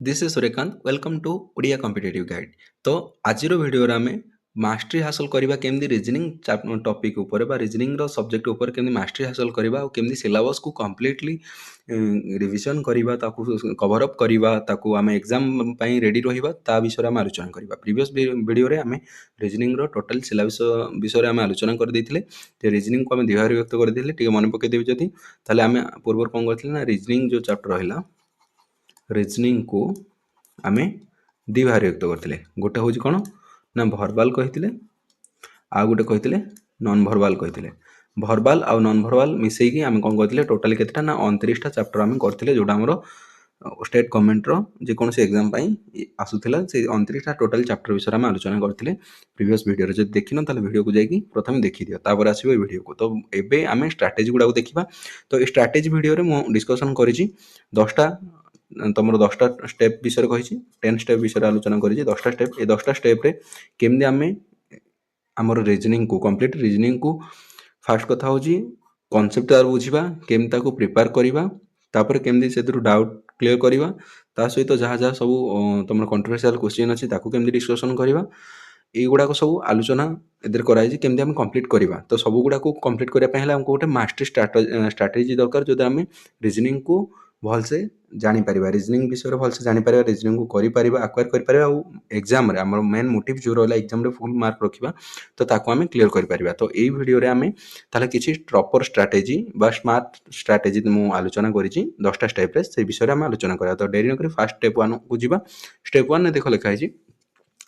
This is Suryakant welcome to Odia competitive guide. तो आज video रे आमे मास्टरी हासिल करबा केमदी रीजनिंग टॉपिक ऊपर बा रीजनिंग रो सब्जेक्ट ऊपर केमदी मास्टरी हासिल करबा और केमदी सिलेबस को कंप्लीटली रिवीजन करबा ताकू कवर अप करबा ताकू आमे एग्जाम पई रेडी रहिबा ता विषय आमे आलोचना करबा। प्रीवियस वीडियो रे आमे रीजनिंग रो टोटल सिलेबस विषय आमे आलोचना कर देथिले। ते रीजनिंग को आमे दिहार व्यक्त कर देथिले टिके मन पके देबि जति ताले आमे पूर्व कोन करथिले ना रीजनिंग जो चैप्टर रहला रीजनिंग को आमे दी भाग व्यक्त करथिले। गोटे होची कोन ना भर्बाल कहिथिले आ गोटे कहिथिले नॉन भर्बाल कहिथिले। भर्बाल आ नॉन भर्बाल मिसेई की आमे कोन करथिले टोटल केतेटा ना 29 टा चैप्टर आमे करथिले जोटा हमरो स्टेट गवर्नमेंट रो जे कोन से एग्जाम पई आसुथिला से 29 टा टोटल चैप्टर विषय आमे आलोचना करथिले प्रीवियस वीडियो रे। जदि देखिनो ताले वीडियो को जाई की प्रथम देखि दियो तापर आसीबो ए वीडियो को। तो एबे आमे स्ट्रेटजी गुडा को देखिबा। तो ए स्ट्रेटजी वीडियो रे मो डिस्कशन करिछि 10 टा तुम 10टा स्टेप विषय कही 10 स्टेप विषय आलोचना करी 10टा स्टेप। ए 10टा स्टेप रे केमदी आमे हमर रीजनिंग को कंप्लीट रीजनिंग को फास्ट कथा होची कांसेप्ट तार बुझिबा केमदी ताको प्रिपेयर करिबा तापर केमदी सेदरु डाउट क्लियर करिबा ता सहित जहा जहा सब तुम कंट्रोवर्शियल क्वेश्चन अछि ताको केमदी डिस्कशन करिबा ए गुडा को सब आलोचना एदर कराई केमदी हम कंप्लीट करिबा। तो सब गुडा को कंप्लीट करिया पहले हमको गोटे मास्टर स्ट्रेटजी दरकार जो आमे रीजनिंग को भल से जानी परिबा रीजनिंग विषय भल से जानी परिबा रीजनिंग को करि परिबा एक्वायर करि परिबा और एग्जाम रे हमर मेन मोटिव जो रहला एग्जाम रे फुल मार्क रखिबा तो ताको आमे क्लियर करि परिबा। तो एई वीडियो रे आमे ताले किछि प्रॉपर स्ट्रेटजी बा स्मार्ट स्ट्रेटजी मु आलोचना करिछि 10टा स्टेप रे से विषय रे आमे आलोचना करिया। तो देरी न करि फास्ट स्टेप 1 को जिबा। स्टेप 1 ने देखो लिखा है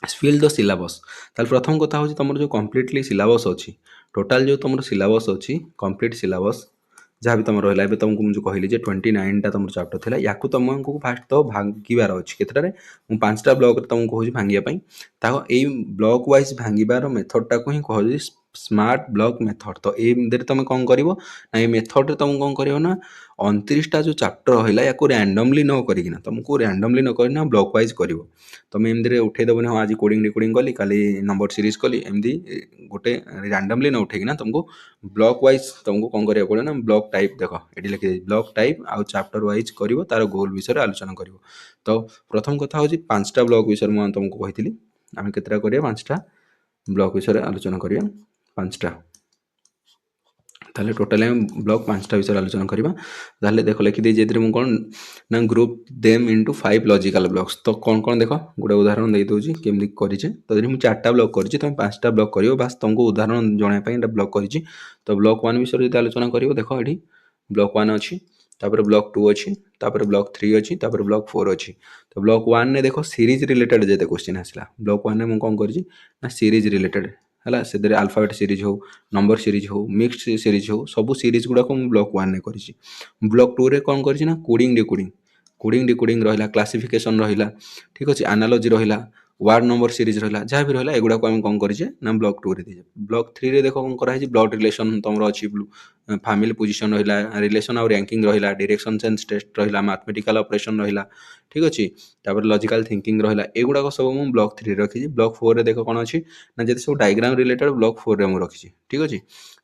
फिल द सिलेबस। ताल प्रथम कथा होची तमर जो कंप्लीटली सिलेबस अछि टोटल जो तमर सिलेबस अछि कंप्लीट सिलेबस जहाँ भी तुम रहा है तुमको मुझे कहली 29 टा तुम चैप्टर थिला याकू तुमको फास्ट तो भांगिबार अछि केतटारे मु 5टा ब्लॉक रे तुमको कहूची भांगिया पई ताको एई ब्लॉक वाइज भांगिबार मेथड टा को ही कहली स्मार्ट ब्लॉक मेथड। तो ए देर तुम कोन करिवो ना ए मेथड रे तुम कोन करिवो ना 29 टा जो चैप्टर रहला याकू रैंडमली न करिकिना तुमको रैंडमली न करना ब्लॉक वाइज करिवो। तुम एमदी रे उठे दबो ना आज कोडिंग रिकॉर्डिंग कली काली नंबर सीरीज कली एमदी गोटे रैंडमली न उठेकिना तुमको ब्लॉक वाइज तुमको कौन करिया पड़े ना ब्लॉक टाइप देख ये लिखे ब्लॉक टाइप आउ चैप्टर वाइज करिवो तार गोल विषय आलोचना करिवो। तो प्रथम कथा होची 5टा ब्लॉक विषय मु तुमको कहितली आमे केतरा करिया 5टा ब्लॉक विषय आलोचना करिया 5टा ताले टोटल ब्लॉक 5टा विषय आलोचना करिबा। ताले देखो लिखि दे जेतरे मु कोन ना group them into 5 logical blocks. तो कौन कौन देखो गोटे उदाहरण दे दोजी केमदी करिचे। तो जदि मु 4टा ब्लॉक करिचे तुम 5टा ब्लॉक करियो बस तुमको उदाहरण जणाय पई एटा ब्लॉक करिची। तो ब्लॉक 1 विषय जदि आलोचना करियो देखो एठी ब्लॉक 1 अछि तापर ब्लॉक 2 अछि तापर ब्लॉक 3 अछि तापर ब्लॉक 4 अछि। तो ब्लॉक 1 ने देखो सीरीज रिलेटेड जेते क्वेश्चन आसला ब्लॉक 1 ने मु कोन करिची ना सीरीज रिलेटेड हला से दरे अल्फाबेट सीरीज हो नंबर सीरीज हो मिक्स्ड सीरीज हो सब सीरीज गुडा को मु ब्लॉक 1 ने करिची। ब्लॉक 2 रे कोन करिची ना कोडिंग डिकोडिंग रहिला क्लासिफिकेशन रहिला ठीक अछि एनालॉजी रहिला वार्ड नंबर सीरीज रहिला जहाँ भी रहिला एगुडा को हम कोन करिचे ना ब्लॉक 2 रे दिजे। ब्लॉक 3 रे देखो कोन करा है ब्लड रिलेशन तमरो अछि फैमिली पोजीशन रहिला रिलेशन और रैंकिंग रहिला डायरेक्शन सेंस टेस्ट रहिला मैथमेटिकल ऑपरेशन रहिला ठीक अछि तापर लॉजिकल थिंकिंग रहिला एगुडा को सब मु ब्लॉक 3 रे रखिछि। ब्लॉक 4 रे देखो कोन अछि ना जति सब डायग्राम रिलेटेड ब्लॉक 4 रे मु रखिछि ठीक अछि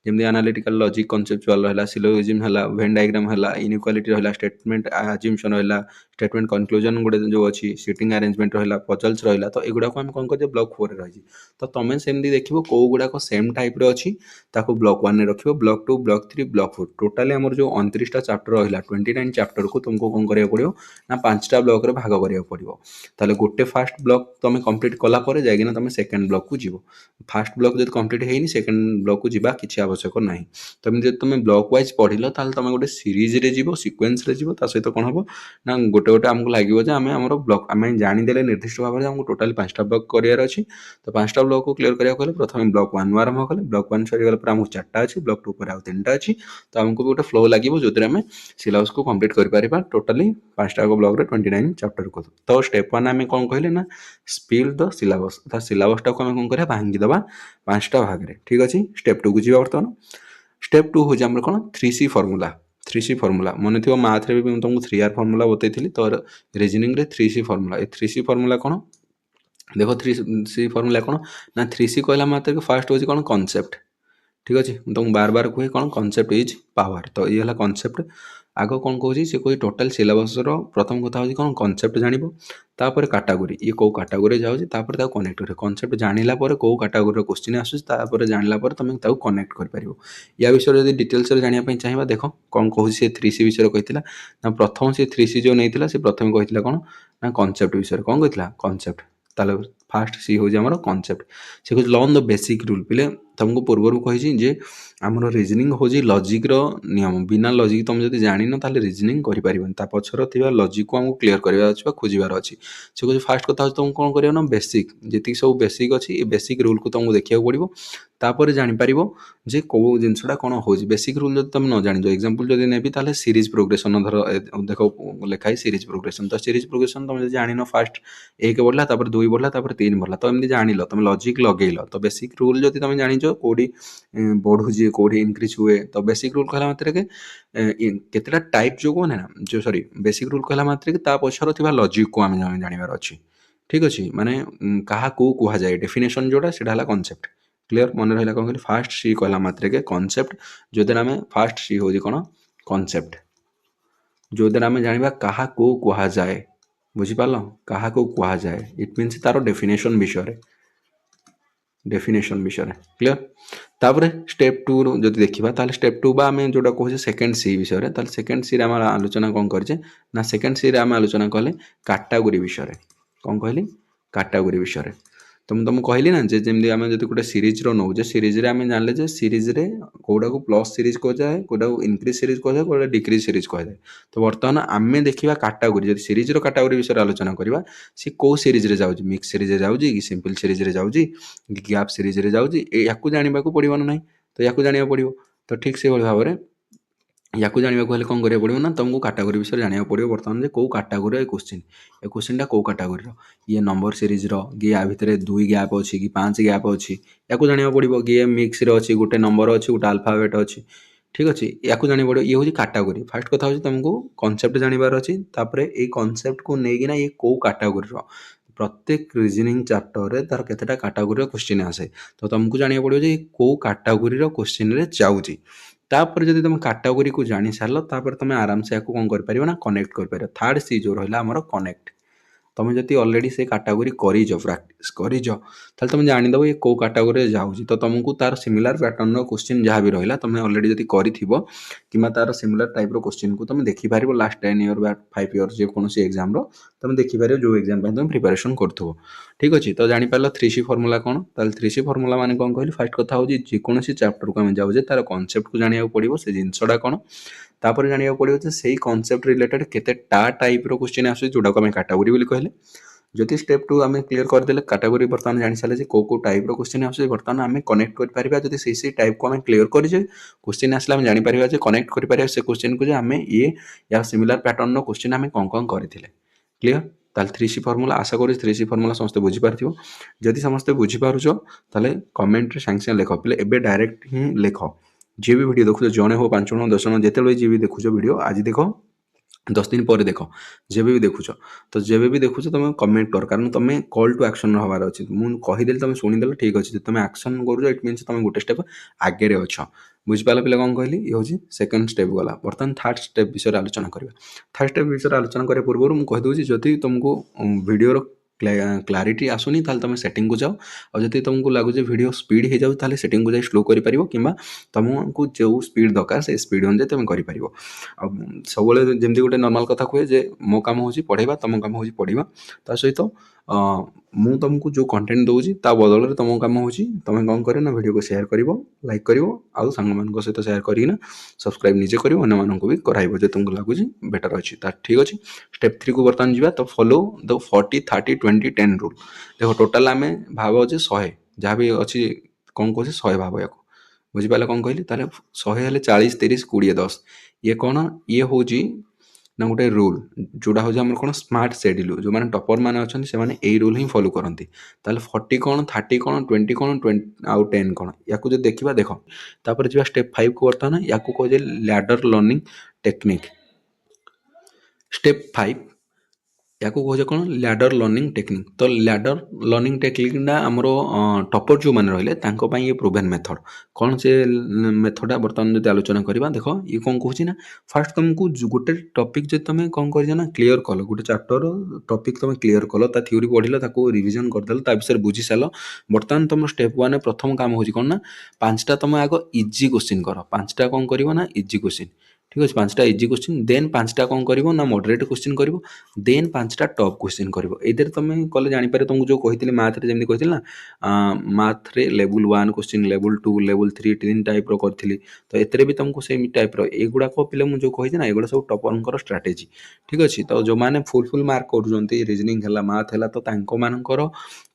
जेमि एनालिटिकल लॉजिक कॉन्सेप्चुअल रहिला सिलोजिज्म हला वेन डायग्राम हला इनइक्वालिटी रहिला स्टेटमेंट अजम्पशन रहिला स्टेटमेंट कंक्लूजन गुडे जो अछि सीटिंग अरेंजमेंट रहिला पजल्स रहिला। तो एगुडा को हम कोन कर ब्लॉक 4 रे रहिछि। तो तमे सेमदी देखिबो को गुडा को सेम टाइप रे अछि ताको ब्लॉक 1 ने रखिबो ब्लॉक 2 ब्लॉक 3 ब्लॉक 4 टोटली हमर जो 29 टा चैप्टर रहिला 29 चैप्टर को तुमको कोन करिया पड़ियो ना 5टा ब्लॉक रे भाग करिया पड़ियो। ताले गोटे फर्स्ट ब्लॉक तमे कंप्लीट कला परे जायगिना तमे सेकंड ब्लॉक को जीवो फर्स्ट ब्लॉक जद कंप्लीट हेइनी सेकंड ब्लॉक को जीवा किछि आवश्यक नाही। तमे जद तमे ब्लॉक वाइज पढिलो ताले तमे गोटे सीरीज रे जीवो सीक्वेंस रे जीवो ता सहित कोन हबो ना गोटे गोटे हमको लागिवो जे आमे हमर ब्लॉक आमे जानि देले निर्दिष्ट भाबरे हमको टोटली 5टा ब्लॉक करियार अछि। तो 5टा ब्लॉक को क्लियर करिया कहले प्रथमे ब्लॉक 1 आरंभ कले ब्लॉक 1 सरी गेला पर हमको 4टा अछि ब्लॉक 2 पर आ 3टा अछि। तो हमको गोटे फ्लो लागिवो जोतरे हमें सिलेबस को कंप्लीट करि परिबा टोटली 5टा को ब्लॉक रे 29 चैप्टर को। तो स्टेप 1 हमें कोन कहले ना स्पिल द सिलेबस ता सिलेबस टा को हमें कोन करिया भांगी दबा 5टा भाग रे ठीक अछि। स्टेप 2 को जीवा वर्तमान स्टेप 2 हो जे हमर कोन 3C फार्मूला 3C फार्मूला मन थिबो मैथ रे भी हम तुमको 3R फार्मूला बतैथिली। तो रीजनिंग रे 3C फार्मूला ए 3C फार्मूला कोन देखो 3C फार्मूला कोन ना 3C कहला मात्र के फर्स्ट हो जे कोन कांसेप्ट ठीक अछि तुम बार बार कहे कोन कांसेप्ट इज पावर। तो ये हला कांसेप्ट आग कौन कहूँ सी कह टोटाल सिलेबस प्रथम कथा हूँ कौन कनसेप्ट जान तापर काटागोरी ये कौ काटागोरी जाऊँगी कनेक्ट कर कनसेप्ट जानिला कौ काटागोरी क्वेश्चन आसूँ जानिला तुम कनेक्ट कर या विषय जब डिटेल्स जानापी चाहिए देख कौन कहूँ सी 3C विषय कही ना प्रथम सी 3C जो नहीं सी प्रथम कही कौन ना कनसेप्ट विषय कौन कही कनसेप्ट ताले फास्ट सी हूँ आम कनसेप्ट से कह लर्न द बेसिक रूल पे तुमको पूर्व कही जे आमर रिजनिंग हूँ लजिक नियम बिना लजिक तुम जब जान ताले रिजनिंग कर पछर लजिक को आमको क्लीयर करार अच्छे खोजार अच्छी से कह फास्ट कथा तुमको कौन कर बेसिक जी सब बेसिक अच्छी बेसिक रूल को तुमको देखा पड़ो तापर जापर जे कौ जिनसा कौन हो बेसिक रूल जब तुम न जान एग्जांपल जब नेबी ताले सीरीज प्रोग्रेसन धर देख लिखाई सीरीज प्रोग्रेसन तो सीरीज प्रोग्रेसन तुम जब जान फास्ट 1 बढ़ला तापर 2 बढ़ला तापर 3 बढ़ला तो एमती जान तुम लजिक लगेल तो बेसिक रूल जब तुम जान कौटी बढ़ुचे कौटी इनक्रिज हुए तो बेसिक रूल कहला मात्र के केतेटा टाइप जो कहने ना जो सॉरी बेसिक रूल कहला मात्र के पछर थिबा लजिक को आम जानवर अच्छी ठीक अच्छे माने क्या कह जाए डेफिनेशन जोड़ा से कनसेप्ट क्लीयर मन रहा कौन कहली फास्ट सी कहला मात्र के कनसेप्ट जो दिन आम फास्ट सी हूँ कौन कनसेप्ट जो दिन आम जाना क्या कह जाए बुझिपाल क्या कह जाए इट मीन्स तार डेफिनेशन विषय क्लीयर तापर स्टेप 2 जो देखा ताल स्टेप 2 आम जोटा कहे सेकेंड सी विषय सेकेंड सी आम आलोचना कौन करे ना सेकेंड सी आम आलोचना कले काटागोरी विषय कौन कहली काटागोरी विषय तो तुमको कहली ना जमी आम जो गोटे सीरीज नौजे सीरीज आम जान जे सीरीज कौटा को प्लस सीरीज कह जाए कौटा को इनक्रिज सीरीज कह जाए कौटा डिक्रिज सीरीज कह जाए तो बर्तमान आम देखा काटागोरी जब सीरीज काटागोरी विषय आलोचना करवा सी कौ सीरीज जाऊँगी मिक्स सीरीज जाऊँगी कि सिंपल सीरीज जाऊँगी कि गैप सीरीज जाऊँगी या जानवा पड़ो ना ना तो या जानवा पड़ो तो ठीक से भाव में या जानवा कौन करा पड़ो ना तुमको काटागोरी विषय जानवा पड़ो बर्तमान कौ काटागोरी क्वेश्चन ए क्वेश्चन कौ काटागोरी ये नंबर सीरीज कि या भितर 2 गैप अच्छी कि 5 गैप अच्छी या जानवा पड़ो कि ये मिक्स अच्छी गोटे नंबर अच्छी गोटे अल्फाबेट अच्छी ठीक अच्छे या जानवा पड़ो ये हूँ काटागोरी फास्ट कथा हूँ तुमको कनसेप्ट जानवर अच्छी तापर ये कनसेप्ट को लेकिन ये कौ काटागोरी प्रत्येक रिजनिंग चैप्टर तार केतेटा काटागोरी क्वेश्चन आसे तो तुमको जानवा पड़ो जे कौ काटागोरी क्वेश्चन रे जाऊँगी तापर जब तुम काटागोरी को जानी सार तापर तुम आराम से कौन कर ना कनेक्ट कर थर्ड सी जो रहा आमर कनेक्ट तुम जब ऑलरेडी से काटागोरी करीज प्रैक्टिस करीज ताल तुम जानीदेव ये कौ काटागोरी जाऊँगी तो तुमको तार सिमिलर पैटर्न क्वेश्चन जहाँ भी रहा तुम ऑलरेडी जब कि तार सिमिलर टाइप क्वेश्चन को तुम देखिपार लास्ट 10 ईयर 5 ईयर जेकोसी एग्जाम तुम देखिपार जो एग्जाम तुम प्रिपरेशन करो ठीक अच्छे तो जापर 3C फर्मुला कौन ताल 3C फर्मुला माने कौन कहली फास्ट कथा हूँ जेकोसी चैप्टर को आम जाऊे तार कनसेप्ट को जाना पड़ो से जिनसा कौन तापर जाना पड़ो से कनसेप्ट रिलेटेड केतेटा टाइप क्वेश्चन आस जोटा को आम काटागोरी बोली कहले जदि स्टेप 2 आम क्लीयर करदे काटागोरी बर्तमान जानी सारे कौ कौ टाइप क्वेश्चन आस बर्तमान आम कनेक्ट कर जब से टाइप को आम क्लीयर करें क्वेश्चन आसला आम जापर कनेक्ट कर से क्वेश्चन को आम ये या सिमिलर पैटर्न क्वेश्चन आम कौन कौन करते क्लीयर ताल 3C फर्मुला आशा करी 3C फर्मुला समस्त बुझीपार जदि समस्त बुझीपार ताले कमेंट सांगे सांगे लेख पे एबे डायरेक्ट ही लेख जी भी वीडियो देखो जड़े हो 5 जन 10 जन जिते जी भी देखुच वीडियो आज देख 10 दिन पर देख जब भी देखुच तो जब भी देखुच तुम कमेंट कर कारण तुम कॉल टू एक्शन हबार अच्छे मुझे कहीदेली तुम शुणीदेल ठीक अच्छे तुम एक्शन कर इट मीन्स तुम गोटे स्टेप आगे अच्छ बुझिपाल पे कौन कहली ये हूँ सेकेंड स्टेप गला बर्तमान थर्ड स्टेप विषय आलोचना करवा थर्ड स्टेप विषय आलोचना करने पूर्व मुझे कहीदे जदि तुमको वीडियो क्लारिटी आसुनी ताल तुम सेटिंग को जाओ और जब तुमको लगुच वीडियो स्पीड हो जाऊ ताल सेटिंग को जाए स्लो कर कि तुमको जो स्पीड दरकार से स्पीड अनुसार तुम कर सब जमी गोटे नॉर्मल कथा कहे जे मो काम हूँ पढ़ेगा तुम काम हूँ पढ़ा ता सहित मु तुमको जो कंटेंट दूसरी ता बदल तुम काम हूँ तुम कौन कर वीडियो को शेयर कर लाइक कर आउ सांग सहित शेयर करना सब्सक्राइब निजे कर भी कराइब जो तुमको लगुच बेटर अच्छी ठीक अच्छे स्टेप 3 को बर्तमान जावा तो फॉलो द 40 30 20 10 रूल देख टोटाल आम भाव जे 100 जहाँ भी अच्छी कौन कहे 100 भाव या बुझिपारे कौन कहली ताले 100 हेल्ले 40 30 20 10 ये कौन ये हूँ ना गोटे रूल जोड़ा हूँ आम कौन स्मार्ट शेड्यूल जो मैंने टपर मैंने अच्छा से यही रूल ही फॉलो करती ताले 40 कौन 30 कौन 20 कौन 20 आउ 10 कौन या जो देखा देख तापर जी स्टेप 5 को बर्तमान या कहे लैडर लर्निंग टेक्निक स्टेप 5 याकू कहे कौन लैडर लर्निंग टेक्निक। तो लैडर लर्निंग टेक्निकटा आमर टपर जो मैंने रही ये प्रूवेन मेथड कौन से मेथडा बर्तमान जो आलोचना करवा देख ये कौन कहूँ ना फास्ट तुमको गोटे टपिक जो तुम कौन कर क्लीयर कल गोटे चैप्टर टपिक तुम क्लीयर कल थ्योरी पढ़ल रिविजन करदेल विषय बुझी सार बर्तमान तुम स्टेप वन प्रथम काम हो कौन ना 5टा तुम आग इजी क्वेश्चन कर 5टा कौन कर ना इजी क्वेश्चन ठीक अच्छे 5टा इजी क्वेश्चन देन 5टा कौन कर ना मॉडरेट क्वेश्चन कर देन 5टा टॉप क्वेश्चन कर एदर तुम कले जापर तुमको जो कही मैथ जमी कही ना मैथ रे लेवल 1 क्वेश्चन लेवल 2 लेवल 3 तीन टाइप करी तो एते भी तुमको सेम टाइप एगुड़ाक पे मुझे कही ना एगुड़ा सब टपर स्ट्राटेजी ठीक अच्छे तो जो मैंने फुल मार्क कर रिजनिंग है मैथ है तो मानकर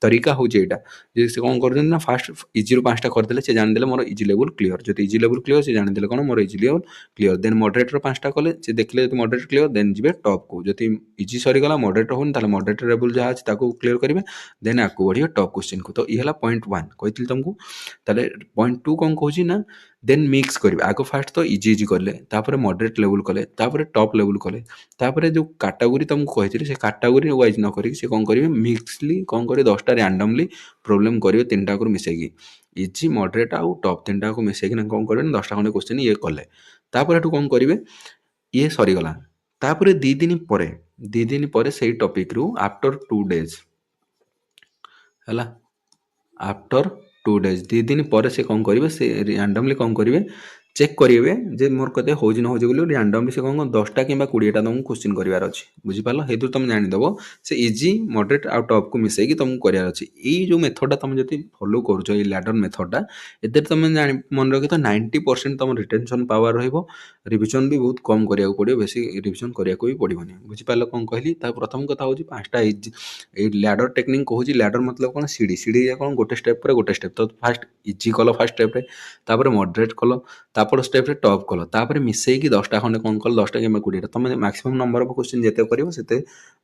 तरीका हूँ यहाँ जे से कौन कर ना फास्ट इजी रू 5टा करदे से जानीदे मोर इजी लेवल क्लीयर जो इजी लेवल क्लीयर से जानीदे कौन मोर easy level clear then moderator 5टा कले से देखले मॉडरेट क्लीयर देन जी टॉप को जो इजी सरीगला मॉडरेटर होनी मॉडरेटर लेवल जहाँ अच्छे क्लीयर करेंगे देन आपको बढ़िया टॉप क्वेश्चन को तो ये पॉइंट 1 कही तुमको ताले पॉइंट 2 कौन कहूँ ना देन मिक्स करेंगे आग फास्ट तो इजी कले मॉडरेट लेवल कले टॉप लेवल कले जो कैटेगरी तुमको कही से कैटेगरी वाइज न करी से कौन करेंगे मिक्सली कौन करेंगे 10टा रैंडमली प्रोब्लेम करेंगे 3टा को मिसेगी इजी मॉडरेट आउ टॉप 3टा को मिसेकी कौन करेंगे 10टा खंडे क्वेश्चन ये कले कौन करेंगे ये सरीगला दी दिन पर से टॉपिक रू आफ्टर 2 डेज है आफ्टर 2 डेज 2 दिन पर से कौन करेंगे से रैंडमली कौन करेंगे चेक करेंगे जे मोर कते हो बोली रैंडमली से कौन 10टा कि 20टा तुमको क्वेश्चन करार अच्छी बुझीपार हेतु तुम जानीदेव से इजी मॉडरेट आउ टॉप को मिसेकी तुमको करार अच्छी ये जो मेथडा तुम जो फॉलो करुच ये लैडर मेथडा ए तुम मन रखी तो 90% तुम रिटेंशन पावर रिविजन भी बहुत कम करा पड़ो बेसी रिविजन करा भी पड़ोनी बुझीपार कौन कहली प्रथम कथा हूँ 5टा इजी लैडर टेक्निक कहूँ लैडर मतलब कौन सीढ़ी सीढ़ी कौन गोटे स्टेप पर गोटे स्टेप तो फास्ट इजी कल फास्ट स्टेप मॉडरेट कल तापर स्टेप रे टॉप कल तापर मिसेकी 10टा खंडे कौन कल 10टा कि 20टा तुम मैक्सिमम नंबर ऑफ क्वेश्चन जिते कर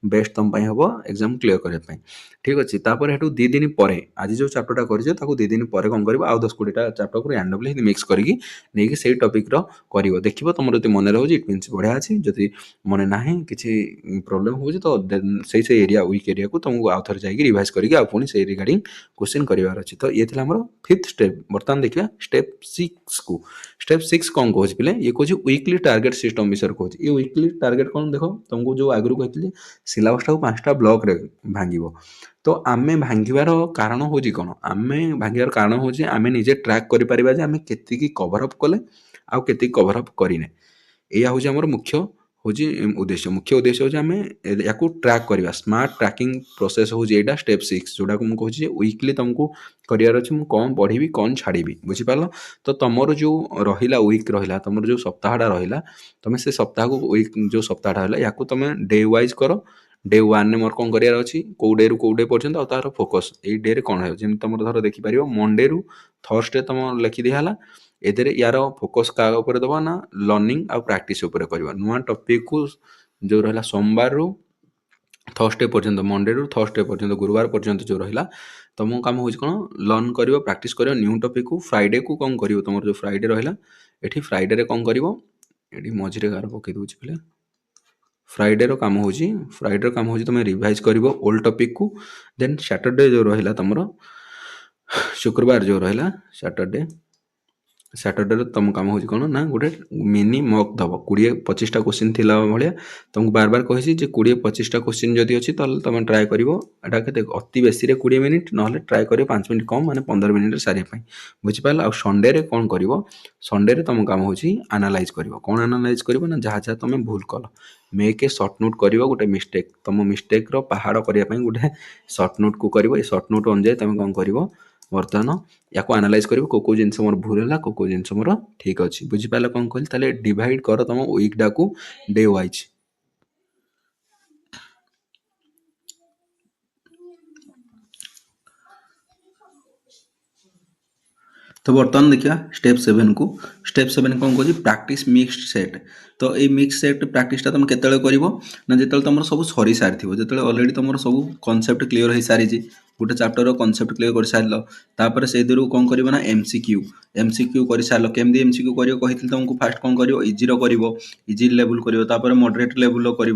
बेस्ट तुम हम एग्जाम क्लीयर करने ठीक अच्छे तापर हेटू 2 दिन पर आज जो चैप्टरटा कर 2 दिन पर कौन कर आउ 10-20टा चैप्टर को रैंडमली मिक्स करके नहीं से टॉपिक रो कर देखो तुम जो मन रही इट मीन्स बढ़िया अच्छे जदि मन ना किसी प्रोब्लेम हो तो से एरिया वीक एरिया को तुमको आउ थे जाकि रिवाइज करके आ पुणी से रिगार्डिंग क्वेश्चन करार अच्छे तो ये आम 5th स्टेप बर्तमान देखिए स्टेप 6 को स्टेप 6 कौन कहूँ पे ये कहूँ वीकली टारगेट सिस्टम विषय कहूँ ये वीकली टारगेट कौन देख तुमको जो आगु कही सिलेबसटा 5टा ब्लॉक रे भांग तो आमे भांगार कारण हूँ कौन आमे भांगार कारण हूँ आम निजे ट्रैक करें आम के कभरअप कले आउ के कभरअप करने या हूँ आम मुख्य हूँ मुख्य उद्देश्य हूँ आम या ट्रैक करवा स्मार्ट ट्रैकिंग प्रोसेस हूँ यहाँ स्टेप 6 जोटा को मुझे वीकली तुमको करार अच्छे मुझे कौन पढ़ी कौन छाड़ी बुझीपार तो तुमर जो रहा वीक रहा तुम जो सप्ताहटा रहा तुम से सप्ताह को वीक जो सप्ताहटा है या तुम डे वाइज कर डे 1 मोर कौन करार अच्छी कौ डे रु कौ डे पर्यटन और तार फोकस ये डे रे कौन है जमी तुम धर देखिपार मंडे रु थर्सडे तुम लिखि दिहला एदे यार फोकस क्या दबा ना लर्निंग आउ प्रैक्टिस कर नुआ टॉपिक को जो रहा सोमवार रु थर्सडे पर्यटन मंडे रु थर्सडे पर्यटन गुरुवार पर्यटन जो रहा तुम कम हो लर्न कर प्रैक्टिस कर न्यू टॉपिक को फ्राइडे को कौन कर तुम जो फ्राइडे रहा ये फ्राइडे कौन कर ये मझे गार पकई दूसरी पे फ्राइडे काम हो फ्राइडे काम हो तुम रिवाइज कर ओल्ड टॉपिक को देन सैटरडे जो रहा तुम शुक्रवार जो रहा सैटरडे तुम काम हो कौन ना गोटे मिनी मक दब 20-25टा क्वेश्चन थी भाया तुमको बार बार कही 20-25टा क्वेश्चन जदि अच्छी तुम ट्राए कर अति बेसी 20 मिनिट ना ट्राए कर 5 मिनिट कम माने 15 मिनिट सारे बुझीपार आ संडे रे कौन कर संडे तुम काम हो एनालाइज कर कौन एनालाइज कर ना जहाँ जहाँ तुम भूल कल मेक ए सर्ट नोट कर गोटे मिस्टेक तुम मिस्टेक पहाड़ करने गोटे सर्ट नोट को कर सर्ट नोट अनुजाई तुम कौन कर बर्तमान या एनालाइज कर कौ जिन मोर भूल है कौ जिन मोर ठीक अच्छे बुझीपार कौन कहली डिवाइड कर तुम वीकटा को डे वाइज तो बर्तमान देखिए स्टेप 7 को स्टेप 7 कौन कह प्रैक्टिस मिक्स्ड सेट तो ये मिक्स सेट प्रैक्टिसटा तुम केत ना जो तुम सब सरी सारी जो अलरेडी तुम सब कॉन्सेप्ट क्लीयर हो सारी गोटे चैप्टर कॉन्सेप्ट क्लीयर कर सार से कौन कर ना एमसीक्यू कर सार केमती एमसीक्यू कर तुमको फास्ट कौन कर इजी कर इजी लेवल कर मॉडरेट लेवल कर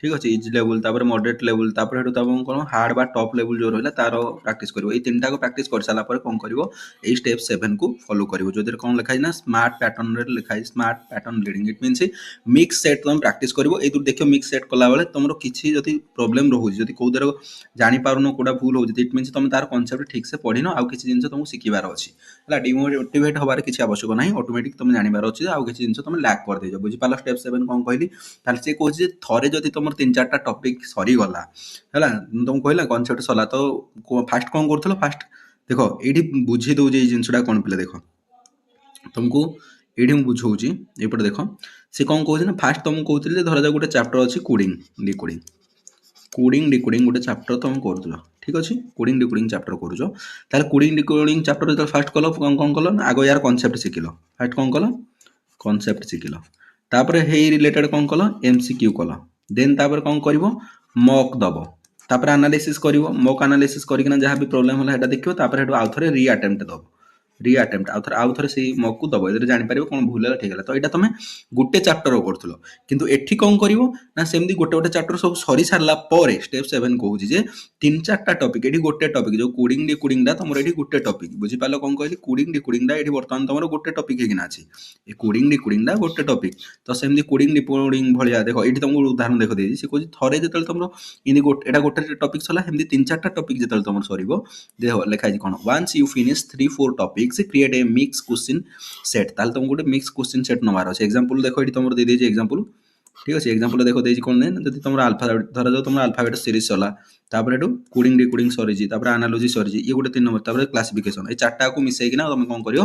ठीक अच्छे इजी लेवल मॉडरेट लेवल हेठू तुम कौन हार्ड बा टॉप लेवल जो रहा तार प्रैक्टिस कर तीन टाक प्रैक्टिस कर सारा कौन कर स्टेप 7 को फॉलो कर जो कौन लिखाई ना स्मार्ट पैटर्न लिखाई smart pattern reading it means mix set तुम प्रैक्टिस कर देखियो मिक्स सेट कला बेले तुम किसी जब प्रोब्लेम रोचे जो कौदर जापार कौटा भूल हो इट मीन्स तुम तार कनसेप्ट ठीक से पढ़ी न आउ किसी जिन तुमको शिखार अच्छी है डिमोटिवेट हबार किसी आवश्यक ना ऑटोमेटिक तुम जानवर अच्छे आउ किसी जिन तुम लैक कर दे बुझीपार स्टेप 7 कौन कहली सी कहे थे जदि तुम 3-4टा टॉपिक सरीगला है तुमको कहला कनसेप्ट सरला तो फास्ट कौन कर फास्ट देख ये बुझे दौर ये जिनसा कौन पे देख तुमको ये बुझाऊँगी एपटे देख सी कौन कहे ना फास्ट तुमको कहते धरा जाए गोटे चैप्टर अच्छी कोडिंग डिकोडिंग गोटे चैप्टर तुम कर ठीक अच्छे कोडिंग डिकोडिंग चैप्टर कर कोडिंग डिकोडिंग चैप्टर जो फास्ट कल कौन कल आग यार कनसेप्ट शिखिल फास्ट कौन कल कनसेप्ट शिखिल तापर हे रिलेटेड कौन कल एमसीक्यू कल देन तापर कौन कर मॉक दब तापर एनालिसिस कर मॉक एनालिसिस करना जहाँ भी प्रोब्लेम है देखियो तापर हेठू आउ थे री अटेम्प्ट दब री अटेम्प्ट आउ थे से मॉक को दब ये जापर कौन भूल है ठीक है तो यहाँ तुम गोटे चैप्टर कर किंतु एठी कौन कर ना सेमती गोटे गोटे चैप्टर सब सरी सारा स्टेप 7 कहूँ जे 3-4टा टॉपिक ये गोटे टॉपिक जो कोडिंग डिकोडिंगटा तुम ये गोटे टॉपिक बुझीपार कौन कहली कोडिंग डिकोडिंगटा ये बर्तमान तुम गोटे टॉपिक होना अच्छी ये कोडिंग डिकोडिंगटा गोटे टॉपिक तो सेमती कोडिंग डिकोडिंग भाया देख ये तुमको उदाहरण देख देती सी कहे थे जो तुम इन गोटे गोटे टॉपिक सरला सेमती 3-4टा टॉपिक जो तुम सर देख लिखाई कौन once you finish 3-4 topics create a mix question set ताल तुमको गोटे मिक्स क्वेश्चन सेट नवार अच्छे एग्जांपल देखो ये तुम दे दीजिए एग्जांपल ठीक अच्छे एग्जांपल देखो देजी कौन जब तुम अल्फाबेट धरा जाओ तुम अल्फाबेट सीरीज सरला तापर हेठू कोडिंग डिकोडिंग सरी एनालॉजी सरी ये गोटे 3 नंबर तापर क्लासिफिकेशन ये 4टा को मिसेकिना तुम कौन कर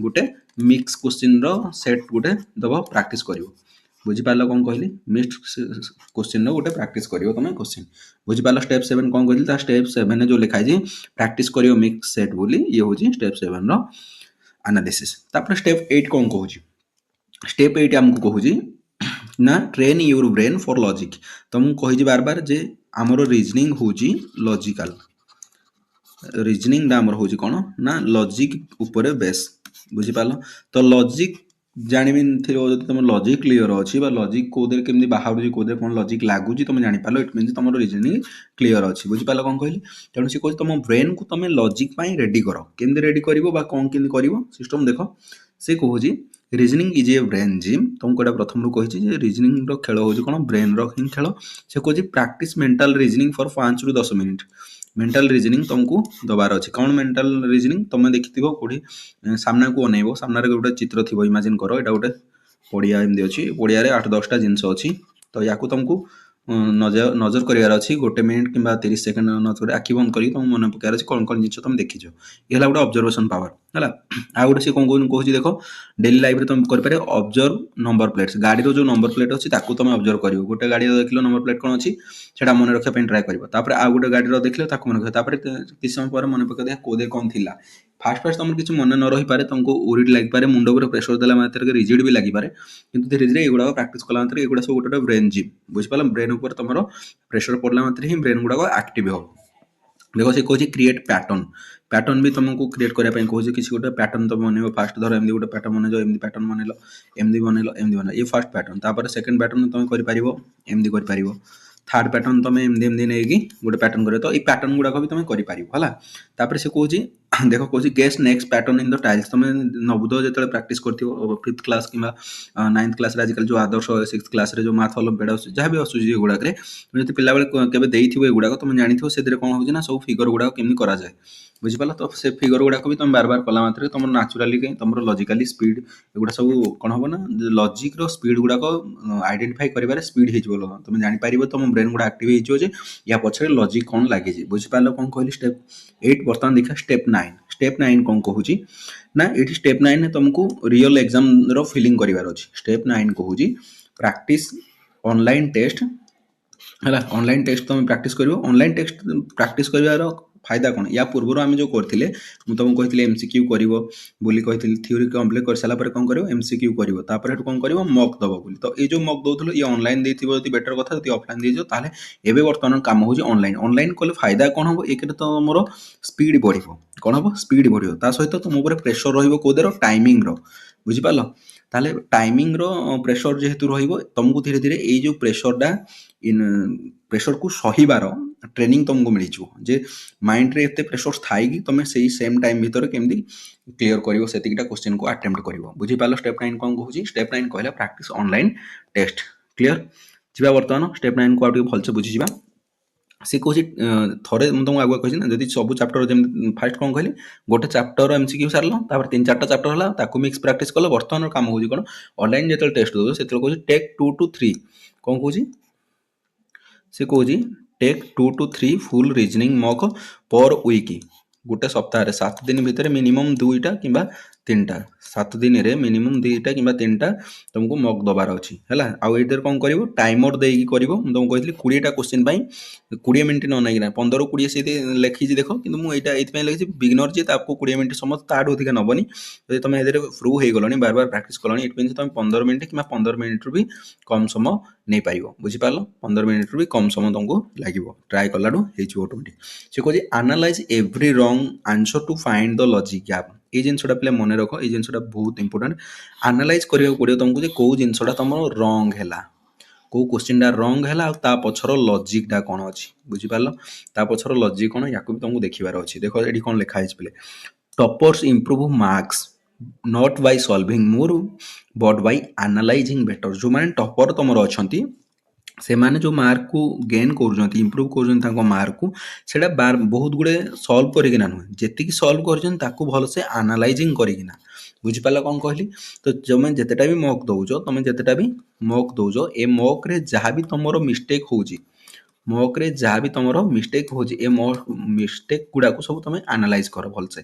गोटे मिक्स क्वेश्चन सेट गोटे दब प्रैक्टिस कर बुझीपार कौन कहली मिक्स क्वेश्चन गोटे प्रैक्टिस कर तुम क्वेश्चन बुझीपार स्टेप 7 कौन कहली स्टेप 7 जो लिखाई प्रैक्टिस कर मिक्स सेट बोली ये हूँ स्टेप 7 रो एनालिसिस तापर स्टेप 8 कौन कहूँ स्टेप 8 आमको कहूँ ना train your brain for logic तुमको कही बार बार जे आमर रीजनिंग हूँ लॉजिकल रीजनिंग आमर हूँ कौन ना लॉजिक उपरे बेस बुझीपार तो लॉजिक जानी थी तुम लॉजिक क्लीयर अच्छी लॉजिक कौदे केमती बाहर कौदे कौन लॉजिक लगुच तुम जापार इट मीन तुम रीजनिंग क्लीयर अच्छी बुझीपार कौन कहली तेणु सी कहे तुम ब्रेन को तुम लॉजिक रेडी कर केमती रेडी कर कौन केमती कर सिस्टम देख से कहूँ reasoning is a brain gym तुमको यहाँ प्रथम रू कही रीजनिंग खेल हूँ कौन ब्रेन री खेल से कहे practice mental reasoning for 5-10 minute mental reasoning तुमको दबार अच्छे कौन मेंटल रीजनिंग तुम देखी कौटी सामना को अनेब सामने गोटे चित्र थी इमाजिन कर यहाँ गोटे पड़िया एमती अच्छी पड़िया 8-10टा जिनस अच्छी तो या तुमको नजर करार अच्छी गोटे मिनिट कि 30 सेकेंड नजर आखि बंद कर तुम मन पकार अच्छे कौन कौन जिन तुम देखीच ये गोटे ऑब्जर्वेशन पावर है आ गोटे सी कौन कहूँ देख डेली लाइफ तुम कर ऑब्जर्व नंबर प्लेट्स गाड़ी जो नंबर प्लेट अच्छी तुम ऑब्जर्व कर गोटे गाड़ी देख नंबर प्लेट कौन अच्छी से मन रखा ट्राए कर आ गोटे गाड़ी देख मन रखा किसी समय पर मन पकड़ कौदे कौन थी फास्ट फास्ट तुम किसी मन न रही पारे तुमको उरिट लगे मुंड पर प्रेसर देला मात्र रिजिड भी लगी पारे किंतु धीरे धीरे युवा प्रैक्टिस कला मात्र एगुड़ा सब गोटे ब्रेन जिम बुझीपार ब्रेन ऊपर तुम प्रेसर पड़ला मात्र ही ब्रेन गुड़ाक एक्टिव हो देखो से कहे क्रिएट पैटर्न पैटर्न भी तुमको क्रिएट करने कहे किसी गोटे पैटर्न तुम बन फास्ट धर एमती गोटे पैटर्न बन एमती पैटर्न बनल एमती बनल ये फर्स्ट पैटर्न तापर सेकंड पैटर्न तुम करमती कर थर्ड पैटर्न तुम एमती नहीं गोटे पैटर्न कर तो ये पैटर्न गुड़ाक भी तुम कर से कहे देख कहे guest next pattern in the tiles तुम नवोदय जो प्रैक्टिस कर 5th क्लास कि 9th क्लास आजिकल जो आदर्श 6th क्लास जो मैथ ओलंपियाड जहाँ भी आसूँ गुड़ाक जब पिला बेले के गुड़ाक तुम जानी से कौन हो सब फिगर गुड़ाक केमी कराए बुझीपार तो से फिगर गुड़ाक भी तुम बार बार कला मात्र तुम नाचुराली कहीं तुम लॉजिकली स्पीड एगुड़ा सब कौन हम ना लॉजिक स्पीड गुड़ाक आइडेंटिफाई कर स्पीड हो तुम जापर तुम ब्रेन गुड़ा एक्टिव हो या पछे लॉजिक कौन लगी बुझीपार कौन कहली स्टेप 8 बर्तमान देखा स्टेप 9 कौन कहूँ ना ये स्टेप 9 तुमको रियल एग्जाम रो फिलिंग करार अच्छे स्टेप 9 कहूँ प्रैक्टिस ऑनलाइन टेस्ट है ऑनलाइन टेस्ट तुम प्रैक्टिस कर ऑनलाइन टेस्ट प्रैक्टिस कर फायदा कौन या पूर्व आम जो करते तुमको कही एमसीक्यू कर थ्योरी कंप्लीट कर सारापर कौन कर एमसीक्यू कर कौन कर मॉक दब बोली तो ये जो मॉक दौल ये ऑनलाइन देती बेटर कथा जो ऑफलाइन दे ताले एबे वर्तमान काम हो ऑनलाइन कले फायदा कौन हम एक तो मोर स्पीड बढ़ कौन हम स्पीड बढ़ सहित तुम प्रेसर रही कौदेर टाइमिंग बुझीपार ତାହେଲେ ଟାଇମିଂର ପ୍ରେସର ଯେହେତୁ ରହିବ ତମକୁ ଧୀରେ ଧୀରେ ଏଇ ଯେଉଁ ପ୍ରେସରଟା ପ୍ରେସରକୁ ସହିବାର ଟ୍ରେନିଂ ତମକୁ ମିଳିଯିବ ଯେ ମାଇଣ୍ଡରେ ଏତେ ପ୍ରେସର ଥାଇକି ତମେ ସେଇ ସେମ୍ ଟାଇମ୍ ଭିତରେ କେମିତି କ୍ଲିୟର କରିବ ସେତିକିଟା କ୍ୱେଶ୍ଚିନ୍କୁ ଆଟେମ୍ପ୍ଟ କରିବ। ବୁଝିପାରିଲ ଷ୍ଟେପ୍ 9 କ'ଣ କହୁଛି? ଷ୍ଟେପ୍ 9 କହିଲା ପ୍ରାକ୍ଟିସ୍ ଅନଲାଇନ୍ ଟେଷ୍ଟ। କ୍ଲିୟର? ଯିବା ବର୍ତ୍ତମାନ ଷ୍ଟେପ୍ 9କୁ ଆଉ ଟିକେ ଭଲସେ ବୁଝିଯିବା। ସେ କହୁଛି ଥରେ ମୁଁ ତୁମକୁ ଆଗୁଆ କହିଛି ନା ଯଦି ସବୁ ଚାପ୍ଟର ଯେମିତି ଫାର୍ଷ୍ଟ କ'ଣ କହିଲି ଗୋଟେ ଚାପ୍ଟର MCQ ସାରିଲ ତାପରେ 3-4ଟା ଚାପ୍ଟର ହେଲା ତାକୁ ମିକ୍ସ ପ୍ରାକ୍ଟିସ୍ କଲ। ବର୍ତ୍ତମାନର କାମ ହେଉଛି କ'ଣ ଅନଲାଇନ୍ ଯେତେବେଳେ ଟେଷ୍ଟ ଦେଉଛ ସେତେବେଳେ କହୁଛି ଟେକ୍ 2 to 3 କ'ଣ କହୁଛି ସେ କହୁଛି take 2 to 3 full reasoning mock per week. ଗୋଟେ ସପ୍ତାହରେ 7 ଦିନ ଭିତରେ ମିନିମମ୍ 2ଟା କିମ୍ବା 3ଟା 7 ଦିନରେ ମିନିମମ୍ 2ଟା କିମ୍ବା 3ଟା ତୁମକୁ ମକ୍ ଦେବାର ଅଛି ହେଲା। ଆଉ ଏଇଥିରେ କ'ଣ କରିବ ଟାଇମର ଦେଇକି କରିବ। ମୁଁ ତୁମକୁ କହିଥିଲି 20ଟା କ୍ୱେଶ୍ଚିନ୍ ପାଇଁ 20 ମିନିଟ୍ ନ ନେଇକିନା 15-20 ସେଇଠି ଲେଖିଛି ଦେଖ, କିନ୍ତୁ ମୁଁ ଏଇଟା ଏଇଥିପାଇଁ ଲେଖିଛି ବିଗିନର ଯିଏ ତାକୁ 20 ମିନିଟ୍ ସମସ୍ତ ତାଠୁ ଅଧିକା ନେବନି। ଯଦି ତୁମେ ଏଥିରେ ପ୍ରୁଭ୍ ହେଇଗଲଣି ବାର ପ୍ରାକ୍ଟିସ୍ କଲଣି ଇଟ୍ ମିନ୍ସ ତୁମେ 15 ମିନିଟ୍ କିମ୍ବା 15 ମିନିଟ୍ରୁ ବି କମ୍ ସମୟ ନେଇପାରିବ। ବୁଝିପାରିଲ? 15 ମିନିଟ୍ରୁ ବି କମ୍ ସମୟ ତୁମକୁ ଲାଗିବ। ଟ୍ରାଏ କଲାଠୁ ହେଇଯିବ ଅଟୋମେଟିକ୍। ସେ କହୁଛି ଆନାଲାଇଜ୍ ଏଭ୍ରି ରଙ୍ଗ answer two find the logic gap. এই ଜିନିଷଟା ପିଲା ମନେ ରଖ, এই ଜିନିଷଟା ବହୁତ ଇମ୍ପୋର୍ଟାଣ୍ଟ। ଆନାଲାଇଜ୍ କରିବାକୁ ପଡ଼ିବ ତୁମକୁ ଯେ କେଉଁ ଜିନିଷଟା ତୁମର ରଙ୍ଗ ହେଲା, କେଉଁ କ୍ୱେଶ୍ଚିନ୍ଟା ରଙ୍ଗ ହେଲା ଆଉ ତା ପଛର ଲଜିକ୍ଟା କ'ଣ ଅଛି। ବୁଝିପାରିଲ? ତା ପଛର ଲଜିକ୍ କ'ଣ ୟାକୁ ବି ତୁମକୁ ଦେଖିବାର ଅଛି। ଦେଖ ଏଠି କ'ଣ ଲେଖା ହେଇଛି ପିଲେ, toppers improve marks not by solving more but by analysing better. ଯେଉଁମାନେ ଟପର ତୁମର ଅଛନ୍ତି ସେମାନେ ଯେଉଁ ମାର୍କକୁ ଗେନ୍ କରୁଛନ୍ତି ଇମ୍ପ୍ରୁଭ୍ କରୁଛନ୍ତି ତାଙ୍କ ମାର୍କକୁ ସେଇଟା ବହୁତ ଗୁଡ଼େ ସଲ୍ଭ କରିକିନା ନୁହେଁ, ଯେତିକି ସଲ୍ଭ କରିଛନ୍ତି ତାକୁ ଭଲସେ ଆନାଲାଇଜିଂ କରିକିନା। ବୁଝିପାରିଲ କ'ଣ କହିଲି? ତ ତୁମେ ଯେତେଟା ବି ମକ୍ ଦେଉଛ ଏ ମକ୍ରେ ଯାହା ବି ତୁମର ମିଷ୍ଟେକ୍ ହେଉଛି ଏ ମିଷ୍ଟେକ୍ ଗୁଡ଼ାକୁ ସବୁ ତୁମେ ଆନାଲାଇଜ୍ କର ଭଲସେ।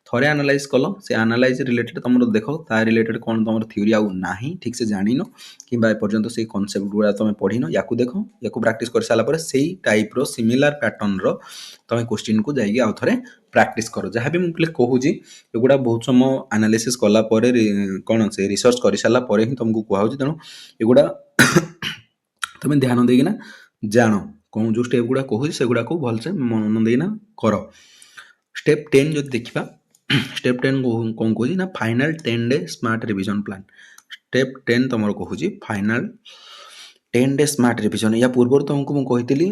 ଥରେ ଆନାଲାଇଜ୍ କଲ, ସେ ଆନାଲାଇଜ୍ ରିଲେଟେଡ୍ ତୁମର ଦେଖ ତା ରିଲେଟେଡ୍ କ'ଣ ତୁମର ଥିଓରି ଆଉ ନାହିଁ, ଠିକ୍ସେ ଜାଣିନ କିମ୍ବା ଏପର୍ଯ୍ୟନ୍ତ ସେଇ କନସେପ୍ଟ ଗୁଡ଼ା ତୁମେ ପଢ଼ିନ, ୟାକୁ ଦେଖ, ୟାକୁ ପ୍ରାକ୍ଟିସ୍ କରିସାରିଲା ପରେ ସେଇ ଟାଇପ୍ର ସିମିଲାର ପ୍ୟାଟର୍ନର ତୁମେ କ୍ୱେଶ୍ଚିନ୍କୁ ଯାଇକି ଆଉ ଥରେ ପ୍ରାକ୍ଟିସ୍ କର। ଯାହା ବି ମୁଁ ପିଲେ କହୁଛି ଏଗୁଡ଼ା ବହୁତ ସମୟ ଆନାଲିସିସ୍ କଲା ପରେ କ'ଣ ସେ ରିସର୍ଚ୍ଚ କରିସାରିଲା ପରେ ହିଁ ତୁମକୁ କୁହାହେଉଛି। ତେଣୁ ଏଗୁଡ଼ା ତୁମେ ଧ୍ୟାନ ଦେଇକିନା ଜାଣ, କ'ଣ ଯେଉଁ ଷ୍ଟେପ୍ ଗୁଡ଼ା କହୁଛି ସେଗୁଡ଼ାକୁ ଭଲସେ ମନ ଦେଇକିନା କର। ଷ୍ଟେପ୍ 10 ଯଦି ଦେଖିବା, ଷ୍ଟେପ୍ 10 କ'ଣ କହୁଛି ନା final 10 day smart revision plan. Step 10 ତୁମର କହୁଛି ଫାଇନାଲ୍ 10 ଡେ ସ୍ମାର୍ଟ ରିଭିଜନ୍। ୟା ପୂର୍ବରୁ ତୁମକୁ ମୁଁ କହିଥିଲି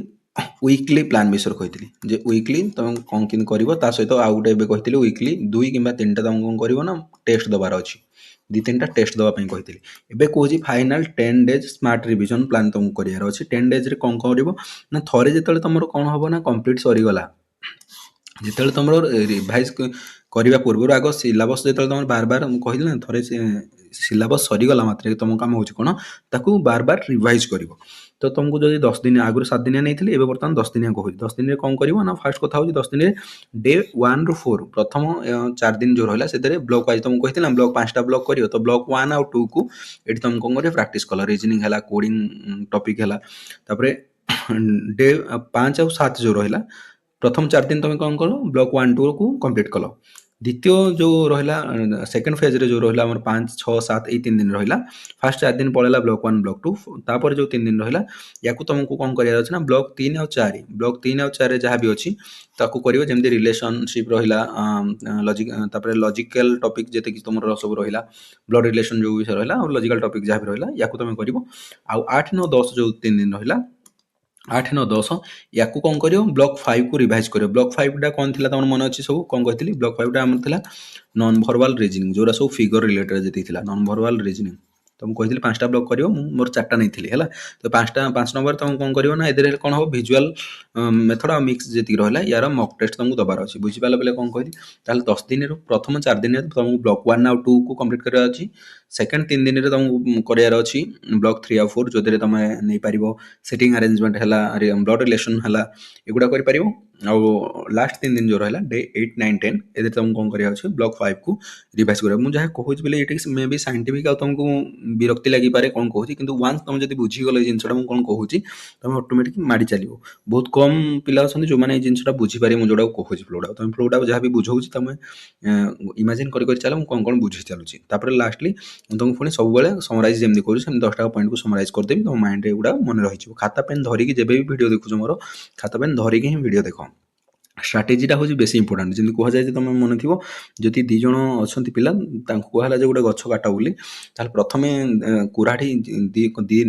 ୱିକଲି ପ୍ଲାନ୍ ବିଷୟରେ କହିଥିଲି ଯେ ୱିକଲି ତୁମେ କ'ଣ କେମିତି କରିବ, ତା ସହିତ ଆଉ ଗୋଟେ ଏବେ କହିଥିଲି ୱିକଲି 2 କିମ୍ବା 3ଟା ତୁମକୁ କ'ଣ କରିବ ନା ଟେଷ୍ଟ ଦେବାର ଅଛି, 2-3ଟା ଟେଷ୍ଟ ଦେବା ପାଇଁ କହିଥିଲି। ଏବେ କହୁଛି final 10 days smart revision plan ତୁମକୁ କରିବାର ଅଛି। 10 ଡେଜ୍ରେ କ'ଣ କରିବ ନା ଥରେ ଯେତେବେଳେ ତୁମର କ'ଣ ହେବ ନା କମ୍ପ୍ଲିଟ୍ ସରିଗଲା, ଯେତେବେଳେ ତୁମର ରିଭାଇଜ୍ କରିବା ପୂର୍ବରୁ ଆଗ ସିଲାବସ୍ ଯେତେବେଳେ ତୁମର ବାର ମୁଁ କହିଲି ନା ଥରେ ସେ ସିଲାବସ୍ ସରିଗଲା ମାତ୍ରେ ତୁମ କାମ ହେଉଛି କ'ଣ ତାକୁ ବାର ରିଭାଇଜ୍ କରିବ। ତ ତୁମକୁ ଯଦି 10 ଦିନ ଆଗରୁ 7 ଦିନିଆ ନେଇଥିଲି ଏବେ ବର୍ତ୍ତମାନ 10 ଦିନିଆ କହୁଛି। 10 ଦିନରେ କ'ଣ କରିବ ନା ଫାର୍ଷ୍ଟ କଥା ହେଉଛି 10 ଦିନରେ ଡେ 1ରୁ 4 ପ୍ରଥମ 4 ଦିନ ଯେଉଁ ରହିଲା ସେଥିରେ ବ୍ଲକ୍ ୱାଇଜ୍ ତୁମକୁ କହିଥିଲି ନା ବ୍ଲକ୍ 5ଟା ବ୍ଲକ୍ କରିବ। ତ ବ୍ଲକ୍ 1 ଆଉ 2କୁ ଏଠି ତୁମକୁ କ'ଣ କରିବ ପ୍ରାକ୍ଟିସ୍ କଲ, ରିଜନିଂ ହେଲା, କୋଡ଼ିଂ ଟପିକ୍ ହେଲା। ତାପରେ ଡେ 5 ଆଉ 7 ଯେଉଁ ରହିଲା ପ୍ରଥମ 4 ଦିନ ତୁମେ କ'ଣ କଲ ବ୍ଲକ୍ 1-2କୁ କମ୍ପ୍ଲିଟ୍ କଲ। ଦ୍ୱିତୀୟ ଯେଉଁ ରହିଲା ସେକେଣ୍ଡ ଫେଜ୍ରେ ଯେଉଁ ରହିଲା ଆମର 5, 6, 7 ଏଇ 3 ଦିନ ରହିଲା। ଫାର୍ଷ୍ଟ 4 ଦିନ ପଳେଇଲା ବ୍ଲକ୍ 1, ବ୍ଲକ୍ 2, ତାପରେ ଯେଉଁ 3 ଦିନ ରହିଲା ୟାକୁ ତୁମକୁ କ'ଣ କରିବାର ଅଛି ନା ବ୍ଲକ୍ 3 ଆଉ 4 ଯାହା ବି ଅଛି ତାକୁ କରିବ। ଯେମିତି ରିଲେସନସିପ୍ ରହିଲା, ଲଜିକ୍, ତାପରେ ଲଜିକାଲ୍ ଟପିକ୍ ଯେତିକି ତୁମର ସବୁ ରହିଲା, ବ୍ଲଡ୍ ରିଲେସନ୍ ଯେଉଁ ବିଷୟ ରହିଲା ଆଉ ଲଜିକାଲ୍ ଟପିକ୍ ଯାହା ବି ରହିଲା ୟାକୁ ତୁମେ କରିବ। ଆଉ 8, 9, 10 ଯେଉଁ 3 ଦିନ ରହିଲା 8, 9, 10 ୟାକୁ କ'ଣ କରିବ ବ୍ଲକ୍ 5କୁ ରିଭାଇଜ୍ କରିବ। ବ୍ଲକ୍ 5ଟା କ'ଣ ଥିଲା ତମର ମନେ ଅଛି ସବୁ କ'ଣ କହିଥିଲି? ବ୍ଲକ୍ 5ଟା ଆମର ଥିଲା ନନ୍ ଭର୍ବାଲ୍ ରିଜନିଂ, ଯେଉଁଟା ସବୁ ଫିଗର ରିଲେଟେଡ୍ ଯେତିକି ଥିଲା ନନ୍ ଭର୍ବାଲ୍ ରିଜନିଂ। ତ ମୁଁ କହିଥିଲି 5ଟା ବ୍ଲକ୍ କରିବ, ମୁଁ ମୋର 4ଟା ନେଇଥିଲି ହେଲା। ତ 5 ନମ୍ବର ତୁମକୁ କ'ଣ କରିବ ନା ଏଥିରେ କ'ଣ ହେବ ଭିଜୁଆଲ୍ ମେଥଡ଼ ଆଉ ମିକ୍ସ ଯେତିକି ରହିଲା ୟାର ମକ୍ ଟେଷ୍ଟ ତୁମକୁ ଦେବାର ଅଛି। ବୁଝିପାରିଲ ବୋଲେ କ'ଣ କହିଲି? ତାହେଲେ 10 ଦିନରୁ ପ୍ରଥମ 4 ଦିନରେ ତୁମକୁ ବ୍ଲକ୍ 1 ଆଉ 2କୁ କମ୍ପ୍ଲିଟ୍ କରିବାର ଅଛି। ସେକେଣ୍ଡ 3 ଦିନରେ ତୁମକୁ କରିବାର ଅଛି ବ୍ଲକ୍ 3 ଆଉ 4, ଯେଉଁଥିରେ ତୁମେ ନେଇପାରିବ ସିଟିଂ ଆରେଞ୍ଜମେଣ୍ଟ ହେଲା, ବ୍ଲଡ୍ ରିଲେସନ୍ ହେଲା, ଏଗୁଡ଼ା କରିପାରିବ। ଆଉ ଲାଷ୍ଟ 3 ଦିନ ଯେଉଁ ରହିଲା ଡେ 8, 9, 10 ଏଥିରେ ତୁମକୁ କ'ଣ କରିବାର ଅଛି ବ୍ଲକ୍ 5କୁ ରିଭାଇଜ୍ କରିବା। ମୁଁ ଯାହା କହୁଛି ବୋଲେ ଏଇଠି ମେ ବି ସାଇଣ୍ଟିଫିକ୍ ଆଉ ତୁମକୁ ବିରକ୍ତି ଲାଗିପାରେ କ'ଣ କହୁଛି, କିନ୍ତୁ ୱାନ୍ସ ତୁମେ ଯଦି ବୁଝିଗଲ ଏଇ ଜିନିଷଟା ମୁଁ କ'ଣ କହୁଛି ତୁମେ ଅଟୋମେଟିକ୍ ମାଡ଼ି ଚାଲିବ। ବହୁତ କମ୍ ପିଲା ଅଛନ୍ତି ଯେଉଁମାନେ ଏଇ ଜିନିଷଟା ବୁଝିପାରିବେ ମୁଁ ଯେଉଁଟାକୁ କହୁଛି ଫ୍ଲୋଟାକୁ। ତୁମେ ଫ୍ଲୋଟାକୁ ଯାହା ବି ବୁଝାଉଛି ତୁମେ ଇମାଜିନ୍ କରି ଚାଲ ମୁଁ କ'ଣ ବୁଝି ଚାଲୁଛି। ତାପରେ ଲାଷ୍ଟଲି ମୁଁ ତୁମକୁ ପୁଣି ସବୁବେଳେ ସମରାଇଜ୍ ଯେମିତି କରୁଛି ସେମିତି 10ଟା ପଏଣ୍ଟକୁ ସମରାଇଜ୍ କରିଦେବି, ତୁମ ମାଇଣ୍ଡରେ ଏଗୁଡ଼ା ମନେ ରହିଯିବ। ଖାତା ପେନ୍ ଧରିକି ଯେବେ ବି ଭିଡ଼ିଓ ଦେଖୁଛ ମୋର ଖାତା ପେନ୍ ଧରିକି ହିଁ ଭିଡ଼ିଓ ଦେଖ। ଷ୍ଟ୍ରାଟେଜିଟା ହେଉଛି ବେଶୀ ଇମ୍ପୋର୍ଟାଣ୍ଟ। ଯେମିତି କୁହାଯାଏ ଯେ ତୁମେ ମନେ ଥିବ ଯଦି ଦୁଇ ଜଣ ଅଛନ୍ତି ପିଲା ତାଙ୍କୁ କୁହାହେଲା ଯେ ଗୋଟେ ଗଛ କାଟ ବୋଲି, ତାହେଲେ ପ୍ରଥମେ କୁରାଢ଼ୀ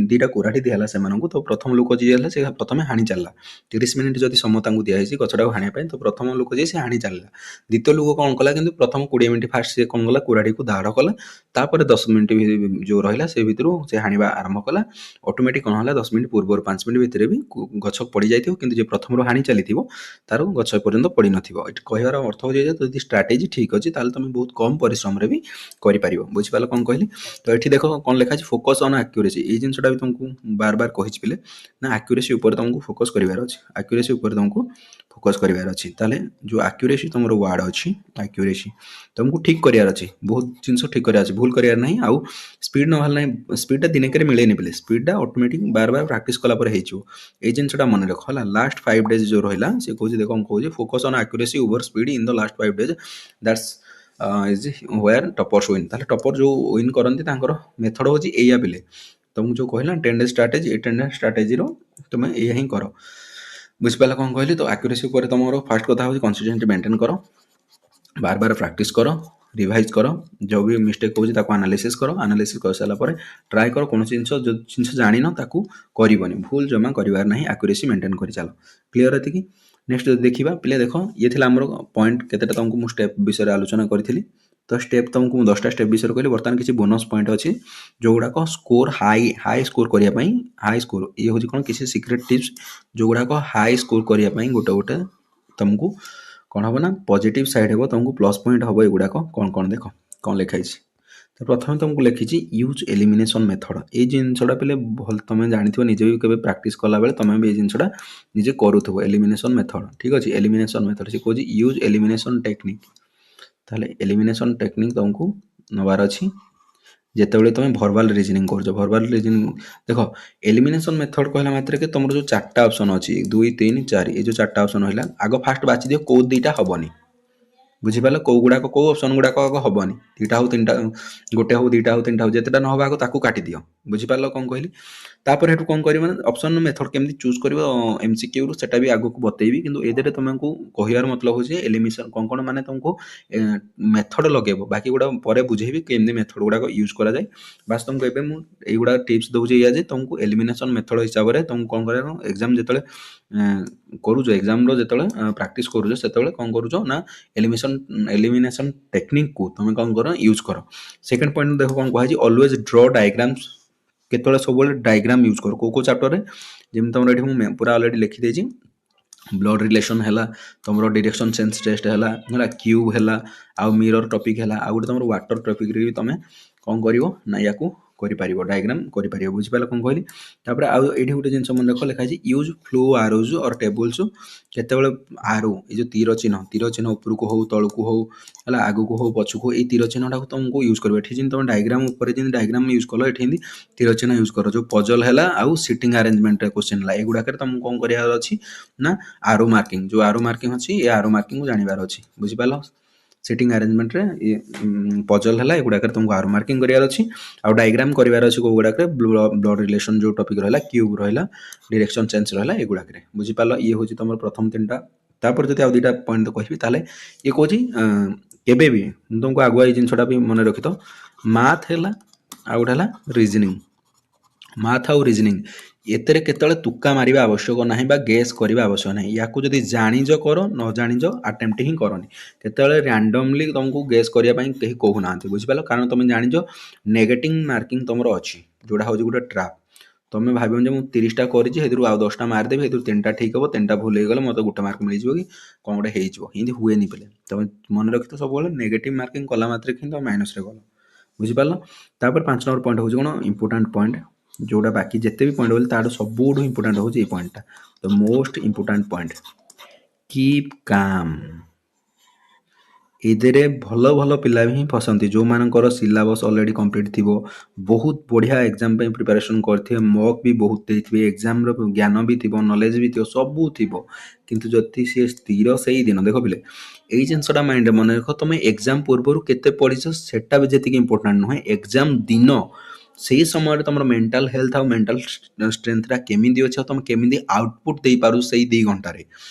ଦୁଇଟା କୁରାଢ଼ୀ ଦିଆହେଲା ସେମାନଙ୍କୁ। ତ ପ୍ରଥମ ଲୋକ ଯିଏ ହେଲା ସେ ପ୍ରଥମେ ହାଣି ଚାଲିଲା। 30 ମିନିଟ୍ ଯଦି ସମୟ ତାଙ୍କୁ ଦିଆହେଇଛି ଗଛଟାକୁ ହାଣିବା ପାଇଁ, ତ ପ୍ରଥମ ଲୋକ ଯିଏ ସେ ହାଣି ଚାଲିଲା। ଦ୍ୱିତୀୟ ଲୋକ କ'ଣ କଲା, କିନ୍ତୁ ପ୍ରଥମ 20 ମିନିଟ୍ ଫାଷ୍ଟ ସେ କ'ଣ କଲା, କୁରାଢ଼ୀକୁ ଦାଢ଼ କଲା। ତାପରେ 10 ମିନିଟ୍ ଯେଉଁ ରହିଲା ସେ ଭିତରୁ ସେ ହାଣିବା ଆରମ୍ଭ କଲା। ଅଟୋମେଟିକ୍ କ'ଣ ହେଲା, 10 ମିନିଟ୍ ପୂର୍ବରୁ 5 ମିନିଟ୍ ଭିତରେ ବି ଗଛ ପଡ଼ିଯାଇଥିବ, କିନ୍ତୁ ଯେ ପ୍ରଥମରୁ ହାଣି ଚାଲିଥିବ ତାର ଗଛ ଏପର୍ଯ୍ୟନ୍ତ ପଡ଼ିନଥିବ। ଏଠି କହିବାର ଅର୍ଥ ହେଉଛି ଯେ ଯଦି ଷ୍ଟ୍ରାଟେଜି ଠିକ୍ ଅଛି ତାହେଲେ ତୁମେ ବହୁତ କମ୍ ପରିଶ୍ରମରେ ବି କରିପାରିବ। ବୁଝିପାରିଲ କ'ଣ କହିଲି? ତ ଏଠି ଦେଖ କ'ଣ ଲେଖା ଅଛି, ଫୋକସ୍ ଅନ୍ ଆକ୍ୟୁରେସି। ଏଇ ଜିନିଷଟା ବି ତୁମକୁ ବାର ବାର କହିଛି ପିଲେ, ନା ଆକ୍ୟୁରେସି ଉପରେ ତୁମକୁ ଫୋକସ୍ କରିବାର ଅଛି। ଆକ୍ୟୁରେସି ଉପରେ ତୁମକୁ ଫୋକସ୍ କରିବାର ଅଛି। ତାହେଲେ ଯେଉଁ ଆକ୍ୟୁରେସି ତୁମର ୱାର୍ଡ଼ ଅଛି, ଆକ୍ୟୁରେସି ତୁମକୁ ଠିକ୍ କରିବାର ଅଛି। ବହୁତ ଜିନିଷ ଠିକ୍ କରିବାର ଅଛି, ଭୁଲ କରିବାର ନାହିଁ। ଆଉ ସ୍ପିଡ଼ ନହେଲେ ନାହିଁ, ସ୍ପିଡ଼ଟା ଦିନକରେ ମିଳେନି ପିଲେ, ସ୍ପିଡ଼ଟା ଅଟୋମେଟିକ୍ ବାର ବାର ପ୍ରାକ୍ଟିସ୍ କଲା ପରେ ହେଇଯିବ। ଏଇ ଜିନିଷଟା ମନେ ରଖ ହେଲା। ଲାଷ୍ଟ 5 days ଯେଉଁ ରହିଲା ସେ କହୁଛି, ଦେଖ କ'ଣ କହୁଛି, focus on accuracy over speed in the last 5 days, that's is where toppers win. ତାହେଲେ ଟପର ଯେଉଁ ୱିନ୍ କରନ୍ତି ତାଙ୍କର ମେଥଡ଼ ହେଉଛି ଏଇଆ ପିଲେ। ତୁମକୁ ଯେଉଁ କହିଲା 10 days ଷ୍ଟ୍ରାଟେଜି, ଏଇ 10 days ଷ୍ଟ୍ରାଟେଜିର ତୁମେ ଏଇଆ ହିଁ କର। ବୁଝିପାରିଲ କ'ଣ କହିଲି? ତ ଆକ୍ୟୁରେସି ଉପରେ ତୁମର ଫାଷ୍ଟ କଥା ହେଉଛି କନସିଷ୍ଟେଣ୍ଟ ମେଣ୍ଟେନ୍ କର, ବାର ବାର ପ୍ରାକ୍ଟିସ୍ କର, ରିଭାଇଜ୍ କର, ଯେଉଁ ବି ମିଷ୍ଟେକ୍ ହେଉଛି ତାକୁ ଆନାଲିସିସ୍ କର। ଆନାଲିସିସ୍ କରିସାରିଲା ପରେ ଟ୍ରାଏ କର କୌଣସି ଜିନିଷ ଯେଉଁ ଜିନିଷ ଜାଣିନ ତାକୁ କରିବନି, ଭୁଲ ଜମା କରିବାର ନାହିଁ, ଆକ୍ୟୁରେସି ମେଣ୍ଟେନ୍ କରି ଚାଲ। କ୍ଲିୟର ଏତିକି? ନେକ୍ସଟ ଯଦି ଦେଖିବା ପିଲେ, ଦେଖ ଇଏ ଥିଲା ଆମର ପଏଣ୍ଟ କେତେଟା ତୁମକୁ ମୁଁ ଷ୍ଟେପ୍ ବିଷୟରେ ଆଲୋଚନା କରିଥିଲି। ତ ଷ୍ଟେପ୍ ତୁମକୁ ମୁଁ 10ଟା ଷ୍ଟେପ୍ ବିଷୟରେ କହିଲି। ବର୍ତ୍ତମାନ କିଛି ବୋନସ୍ ପଏଣ୍ଟ ଅଛି ଯେଉଁଗୁଡ଼ାକ ସ୍କୋର ହାଇ ସ୍କୋର କରିବା ପାଇଁ, ହାଇ ସ୍କୋର ଇଏ ହେଉଛି କ'ଣ, କିଛି ସିକ୍ରେଟ୍ ଟିପ୍ସ ଯେଉଁଗୁଡ଼ାକ ହାଇ ସ୍କୋର କରିବା ପାଇଁ ଗୋଟେ ଗୋଟେ ତୁମକୁ କ'ଣ ହେବ ନା ପଜିଟିଭ୍ ସାଇଡ଼୍ ହେବ, ତୁମକୁ ପ୍ଲସ୍ ପଏଣ୍ଟ ହେବ। ଏଗୁଡ଼ାକ କ'ଣ କ'ଣ ଦେଖ କ'ଣ ଲେଖା ହେଇଛି। ତ ପ୍ରଥମେ ତୁମକୁ ଲେଖିଛି ୟୁଜ୍ ଏଲିମିନେସନ୍ ମେଥଡ଼। ଏଇ ଜିନିଷଟା ପିଲେ ଭଲ ତୁମେ ଜାଣିଥିବ, ନିଜେ ବି କେବେ ପ୍ରାକ୍ଟିସ୍ କଲାବେଳେ ତୁମେ ବି ଏଇ ଜିନିଷଟା ନିଜେ କରୁଥିବ। ଏଲିମିନେସନ୍ ମେଥଡ଼, ଠିକ୍ ଅଛି। ଏଲିମିନେସନ୍ ମେଥଡ଼ ସେ କହୁଛି ୟୁଜ୍ ଏଲିମିନେସନ୍ ଟେକ୍ନିକ୍। ତାହେଲେ ଏଲିମିନେସନ୍ ଟେକ୍ନିକ୍ ତୁମକୁ ନେବାର ଅଛି ଯେତେବେଳେ ତୁମେ ଭର୍ବାଲ୍ ରିଜନିଂ କରୁଛ। ଭର୍ବାଲ୍ ରିଜନିଂ ଦେଖ, ଏଲିମିନେସନ୍ ମେଥଡ଼ କହିଲା ମାତ୍ରକେ ତୁମର ଯେଉଁ 4ଟା ଅପସନ୍ ଅଛି 2, 3, 4, ଏ ଯେଉଁ 4ଟା ଅପସନ୍ ରହିଲା, ଆଗ ଫାଷ୍ଟ ବାଛି ଦିଅ କେଉଁ 2ଟା ହେବନି। ବୁଝିପାରିଲ? କେଉଁ ଅପସନ୍ ଗୁଡ଼ାକ ଆଗ ହେବନି, 2ଟା ହେଉ 3ଟା, ଗୋଟେ ହେଉ 2ଟା ହେଉ 3ଟା ହେଉ, ଯେତେଟା ନ ହେବା ଆଗ ତାକୁ କାଟିଦିଅ। ବୁଝିପାରିଲ କ'ଣ କହିଲି? ତାପରେ ଏଠୁ କ'ଣ କରିବ ନା ଅପସନ୍ ମେଥଡ଼ କେମିତି ଚୁଜ୍ କରିବ MCQରୁ ସେଟା ବି ଆଗକୁ ବତେଇବି, କିନ୍ତୁ ଏଥିରେ ତୁମକୁ କହିବାର ମତଲବ ହେଉଛି ଏଲିମିନେସନ୍ କ'ଣ କ'ଣ ମାନେ ତୁମକୁ ମେଥଡ଼ ଲଗେଇବ, ବାକି ଗୁଡ଼ା ପରେ ବୁଝେଇବି କେମିତି ମେଥଡ଼ ଗୁଡ଼ାକ ୟୁଜ୍ କରାଯାଏ। ବାସ୍ ତୁମକୁ ଏବେ ମୁଁ ଏଇଗୁଡ଼ା ଟିପ୍ସ ଦେଉଛି ଏଇଆ ଯେ ତୁମକୁ ଏଲିମିନେସନ୍ ମେଥଡ଼ ହିସାବରେ ତୁମକୁ କ'ଣ କରିବା, ଏକ୍ଜାମ୍ ଯେତେବେଳେ କରୁଛ, ଏକ୍ଜାମ୍ର ଯେତେବେଳେ ପ୍ରାକ୍ଟିସ୍ କରୁଛ ସେତେବେଳେ କ'ଣ କରୁଛ ନା ଏଲିମିନେସନ୍ ଟେକ୍ନିକ୍କୁ ତୁମେ କ'ଣ କର, ୟୁଜ୍ କର। ସେକେଣ୍ଡ ପଏଣ୍ଟ ଦେଖ କ'ଣ କୁହାଯାଇଛି, ଅଲୱେଜ୍ ଡ୍ର ଡାଇଗ୍ରାମ୍ସ। କେତେବେଳେ ସବୁବେଳେ ଡାଇଗ୍ରାମ୍ ୟୁଜ୍ କର। କେଉଁ ଚାପ୍ଟରରେ, ଯେମିତି ତୁମର ଏଠି ମୁଁ ପୁରା ଅଲରେଡ଼ି ଲେଖିଦେଇଛି। ବ୍ଲଡ୍ ରିଲେସନ୍ ହେଲା, ତୁମର ଡିରେକ୍ସନ୍ ସେନ୍ସ ଟେଷ୍ଟ ହେଲା, କ୍ୟୁବ୍ ହେଲା, ଆଉ ମିରର ଟପିକ୍ ହେଲା, ଆଉ ଗୋଟେ ତୁମର ୱାଟର ଟପିକ୍ରେ ବି ତୁମେ କ'ଣ କରିବ ନା ୟାକୁ କରିପାରିବ, ଡାଇଗ୍ରାମ୍ କରିପାରିବ। ବୁଝିପାରିଲ କ'ଣ କହିଲି? ତାପରେ ଆଉ ଏଇଠି ଗୋଟେ ଜିନିଷ ମନେ ରଖ, ଲେଖା ହେଇଛି ୟୁଜ୍ ଫ୍ଲୋ ଆରୋଜ୍ ଅର୍ ଟେବୁଲ୍ସ। କେତେବେଳେ ଆରୋ, ଏ ଯେଉଁ ତୀର ଚିହ୍ନ ଉପରକୁ ହେଉ ତଳକୁ ହେଉ ହେଲା, ଆଗକୁ ହେଉ ପଛକୁ, ଏଇ ତୀର ଚିହ୍ନଟାକୁ ତୁମକୁ ୟୁଜ୍ କରିବ। ଏଠି ଯେମିତି ତୁମେ ଡାଇଗ୍ରାମ୍ ଉପରେ ଯେମିତି ଡାଇଗ୍ରାମ୍ ୟୁଜ୍ କଲ, ଏଠି ଏମିତି ତୀର ଚିହ୍ନ ୟୁଜ୍ କର। ଯେଉଁ ପଜଲ୍ ହେଲା ଆଉ ସିଟିଂ ଆରେଞ୍ଜମେଣ୍ଟରେ କ୍ୱେଶ୍ଚିନ୍ ହେଲା, ଏଗୁଡ଼ାକରେ ତୁମକୁ କ'ଣ କରିବାର ଅଛି ନା ଆରୋ ମାର୍କିଂ, ଯେଉଁ ଆରୋ ମାର୍କିଂ ଅଛି ଏ ଆରୋ ମାର୍କିଂକୁ ଜାଣିବାର ଅଛି। ବୁଝିପାରିଲ? ସିଟିଂ ଆରେଞ୍ଜମେଣ୍ଟରେ ପଜଲ୍ ହେଲା, ଏଗୁଡ଼ାକରେ ତୁମକୁ ଆରୋ ମାର୍କିଂ କରିବାର ଅଛି। ଆଉ ଡାଇଗ୍ରାମ୍ କରିବାର ଅଛି କେଉଁ ଗୁଡ଼ାକରେ, ବ୍ଲଡ୍ ରିଲେସନ୍ ଯେଉଁ ଟପିକ୍ ରହିଲା, କ୍ୟୁବ୍ ରହିଲା, ଡିରେକ୍ସନ୍ ଚେଞ୍ଜ ରହିଲା, ଏଗୁଡ଼ାକରେ। ବୁଝିପାରିଲ? ଇଏ ହେଉଛି ତୁମର ପ୍ରଥମ 3ଟା। ତାପରେ ଯଦି ଆଉ 2ଟା ପଏଣ୍ଟ କହିବି, ତାହେଲେ ଇଏ କହୁଛି କେବେ ବି ମୁଁ ତୁମକୁ ଆଗୁଆ ଏଇ ଜିନିଷଟା ବି ମନେ ରଖିଥ, ମାଥ୍ ହେଲା ଆଉ ଗୋଟେ ହେଲା ରିଜନିଂ। ମାଥ୍ ଆଉ ରିଜନିଂ ଏଥିରେ କେତେବେଳେ ତୁକା ମାରିବା ଆବଶ୍ୟକ ନାହିଁ ବା ଗେସ୍ କରିବା ଆବଶ୍ୟକ ନାହିଁ। ୟାକୁ ଯଦି ଜାଣିଛ କର, ନ ଜାଣିଛ ଆଟେମ୍ପ୍ଟ ହିଁ କରନି। କେତେବେଳେ ରାଣ୍ଡମଲି ତୁମକୁ ଗେସ୍ କରିବା ପାଇଁ କେହି କହୁନାହାନ୍ତି। ବୁଝିପାରିଲ? କାରଣ ତୁମେ ଜାଣିଛ ନେଗେଟିଭ୍ ମାର୍କିଂ ତୁମର ଅଛି, ଯେଉଁଟା ହେଉଛି ଗୋଟେ ଟ୍ରାପ୍। ତୁମେ ଭାବିବ ଯେ ମୁଁ 30ଟା କରିଛି, ସେଥିରୁ ଆଉ 10ଟା ମାରିଦେବି, ସେଥିରୁ 3ଟା ଠିକ୍ ହେବ, 3ଟା ଭୁଲ ହେଇଗଲେ ମୋତେ 1 ମାର୍କ ମିଳିଯିବ କି କ'ଣ ଗୋଟେ ହେଇଯିବ। ଏମିତି ହୁଏନି ପିଲେ। ତୁମେ ମନେ ରଖିଥ, ସବୁବେଳେ ନେଗେଟିଭ୍ ମାର୍କିଂ କଲା ମାତ୍ରେ କିନ୍ତୁ ତୁମେ ମାଇନସ୍ରେ ଗଲ। ବୁଝିପାରିଲ? ତାପରେ 5 ନମ୍ବର ପଏଣ୍ଟ ହେଉଛି କ'ଣ, ଇମ୍ପୋର୍ଟାଣ୍ଟ ପଏଣ୍ଟ, ଯେଉଁଟା ବାକି ଯେତେ ବି ପଏଣ୍ଟ ବୋଲି ତାଠୁ ସବୁଠୁ ଇମ୍ପୋର୍ଟାଣ୍ଟ ହେଉଛି ଏଇ ପଏଣ୍ଟଟା, the most important point, keep calm. ଏଥିରେ ଭଲ ଭଲ ପିଲା ହିଁ ଫସନ୍ତି, ଯେଉଁମାନଙ୍କର ସିଲାବସ୍ ଅଲରେଡ଼ି କମ୍ପ୍ଲିଟ୍ ଥିବ, ବହୁତ ବଢ଼ିଆ ଏକ୍ଜାମ୍ ପାଇଁ ପ୍ରିପାରେସନ୍ କରିଥିବେ, ମକ୍ ବି ବହୁତ ଦେଇଥିବେ, ଏକ୍ଜାମ୍ର ଜ୍ଞାନ ବି ଥିବ, ନଲେଜ୍ ବି ଥିବ, ସବୁ ଥିବ, କିନ୍ତୁ ଯଦି ସିଏ ସ୍ଥିର ସେଇ ଦିନ, ଦେଖ ପିଲେ ଏଇ ଜିନିଷଟା ମାଇଣ୍ଡରେ ମନେ ରଖ, ତୁମେ ଏକ୍ଜାମ୍ ପୂର୍ବରୁ କେତେ ପଢ଼ିଛ ସେଟା ବି ଯେତିକି ଇମ୍ପୋର୍ଟାଣ୍ଟ ନୁହେଁ, ଏକ୍ଜାମ୍ ଦିନ ସେଇ ସମୟରେ ତମର ମେଣ୍ଟାଲ ହେଲ୍ଥ ଆଉ ମେଣ୍ଟାଲ ଷ୍ଟ୍ରେଂଥଟା କେମିତି ଅଛି ଆଉ ତମେ କେମିତି ଆଉଟପୁଟ୍ ଦେଇପାରୁ ସେଇ 2 ଘଣ୍ଟାରେ।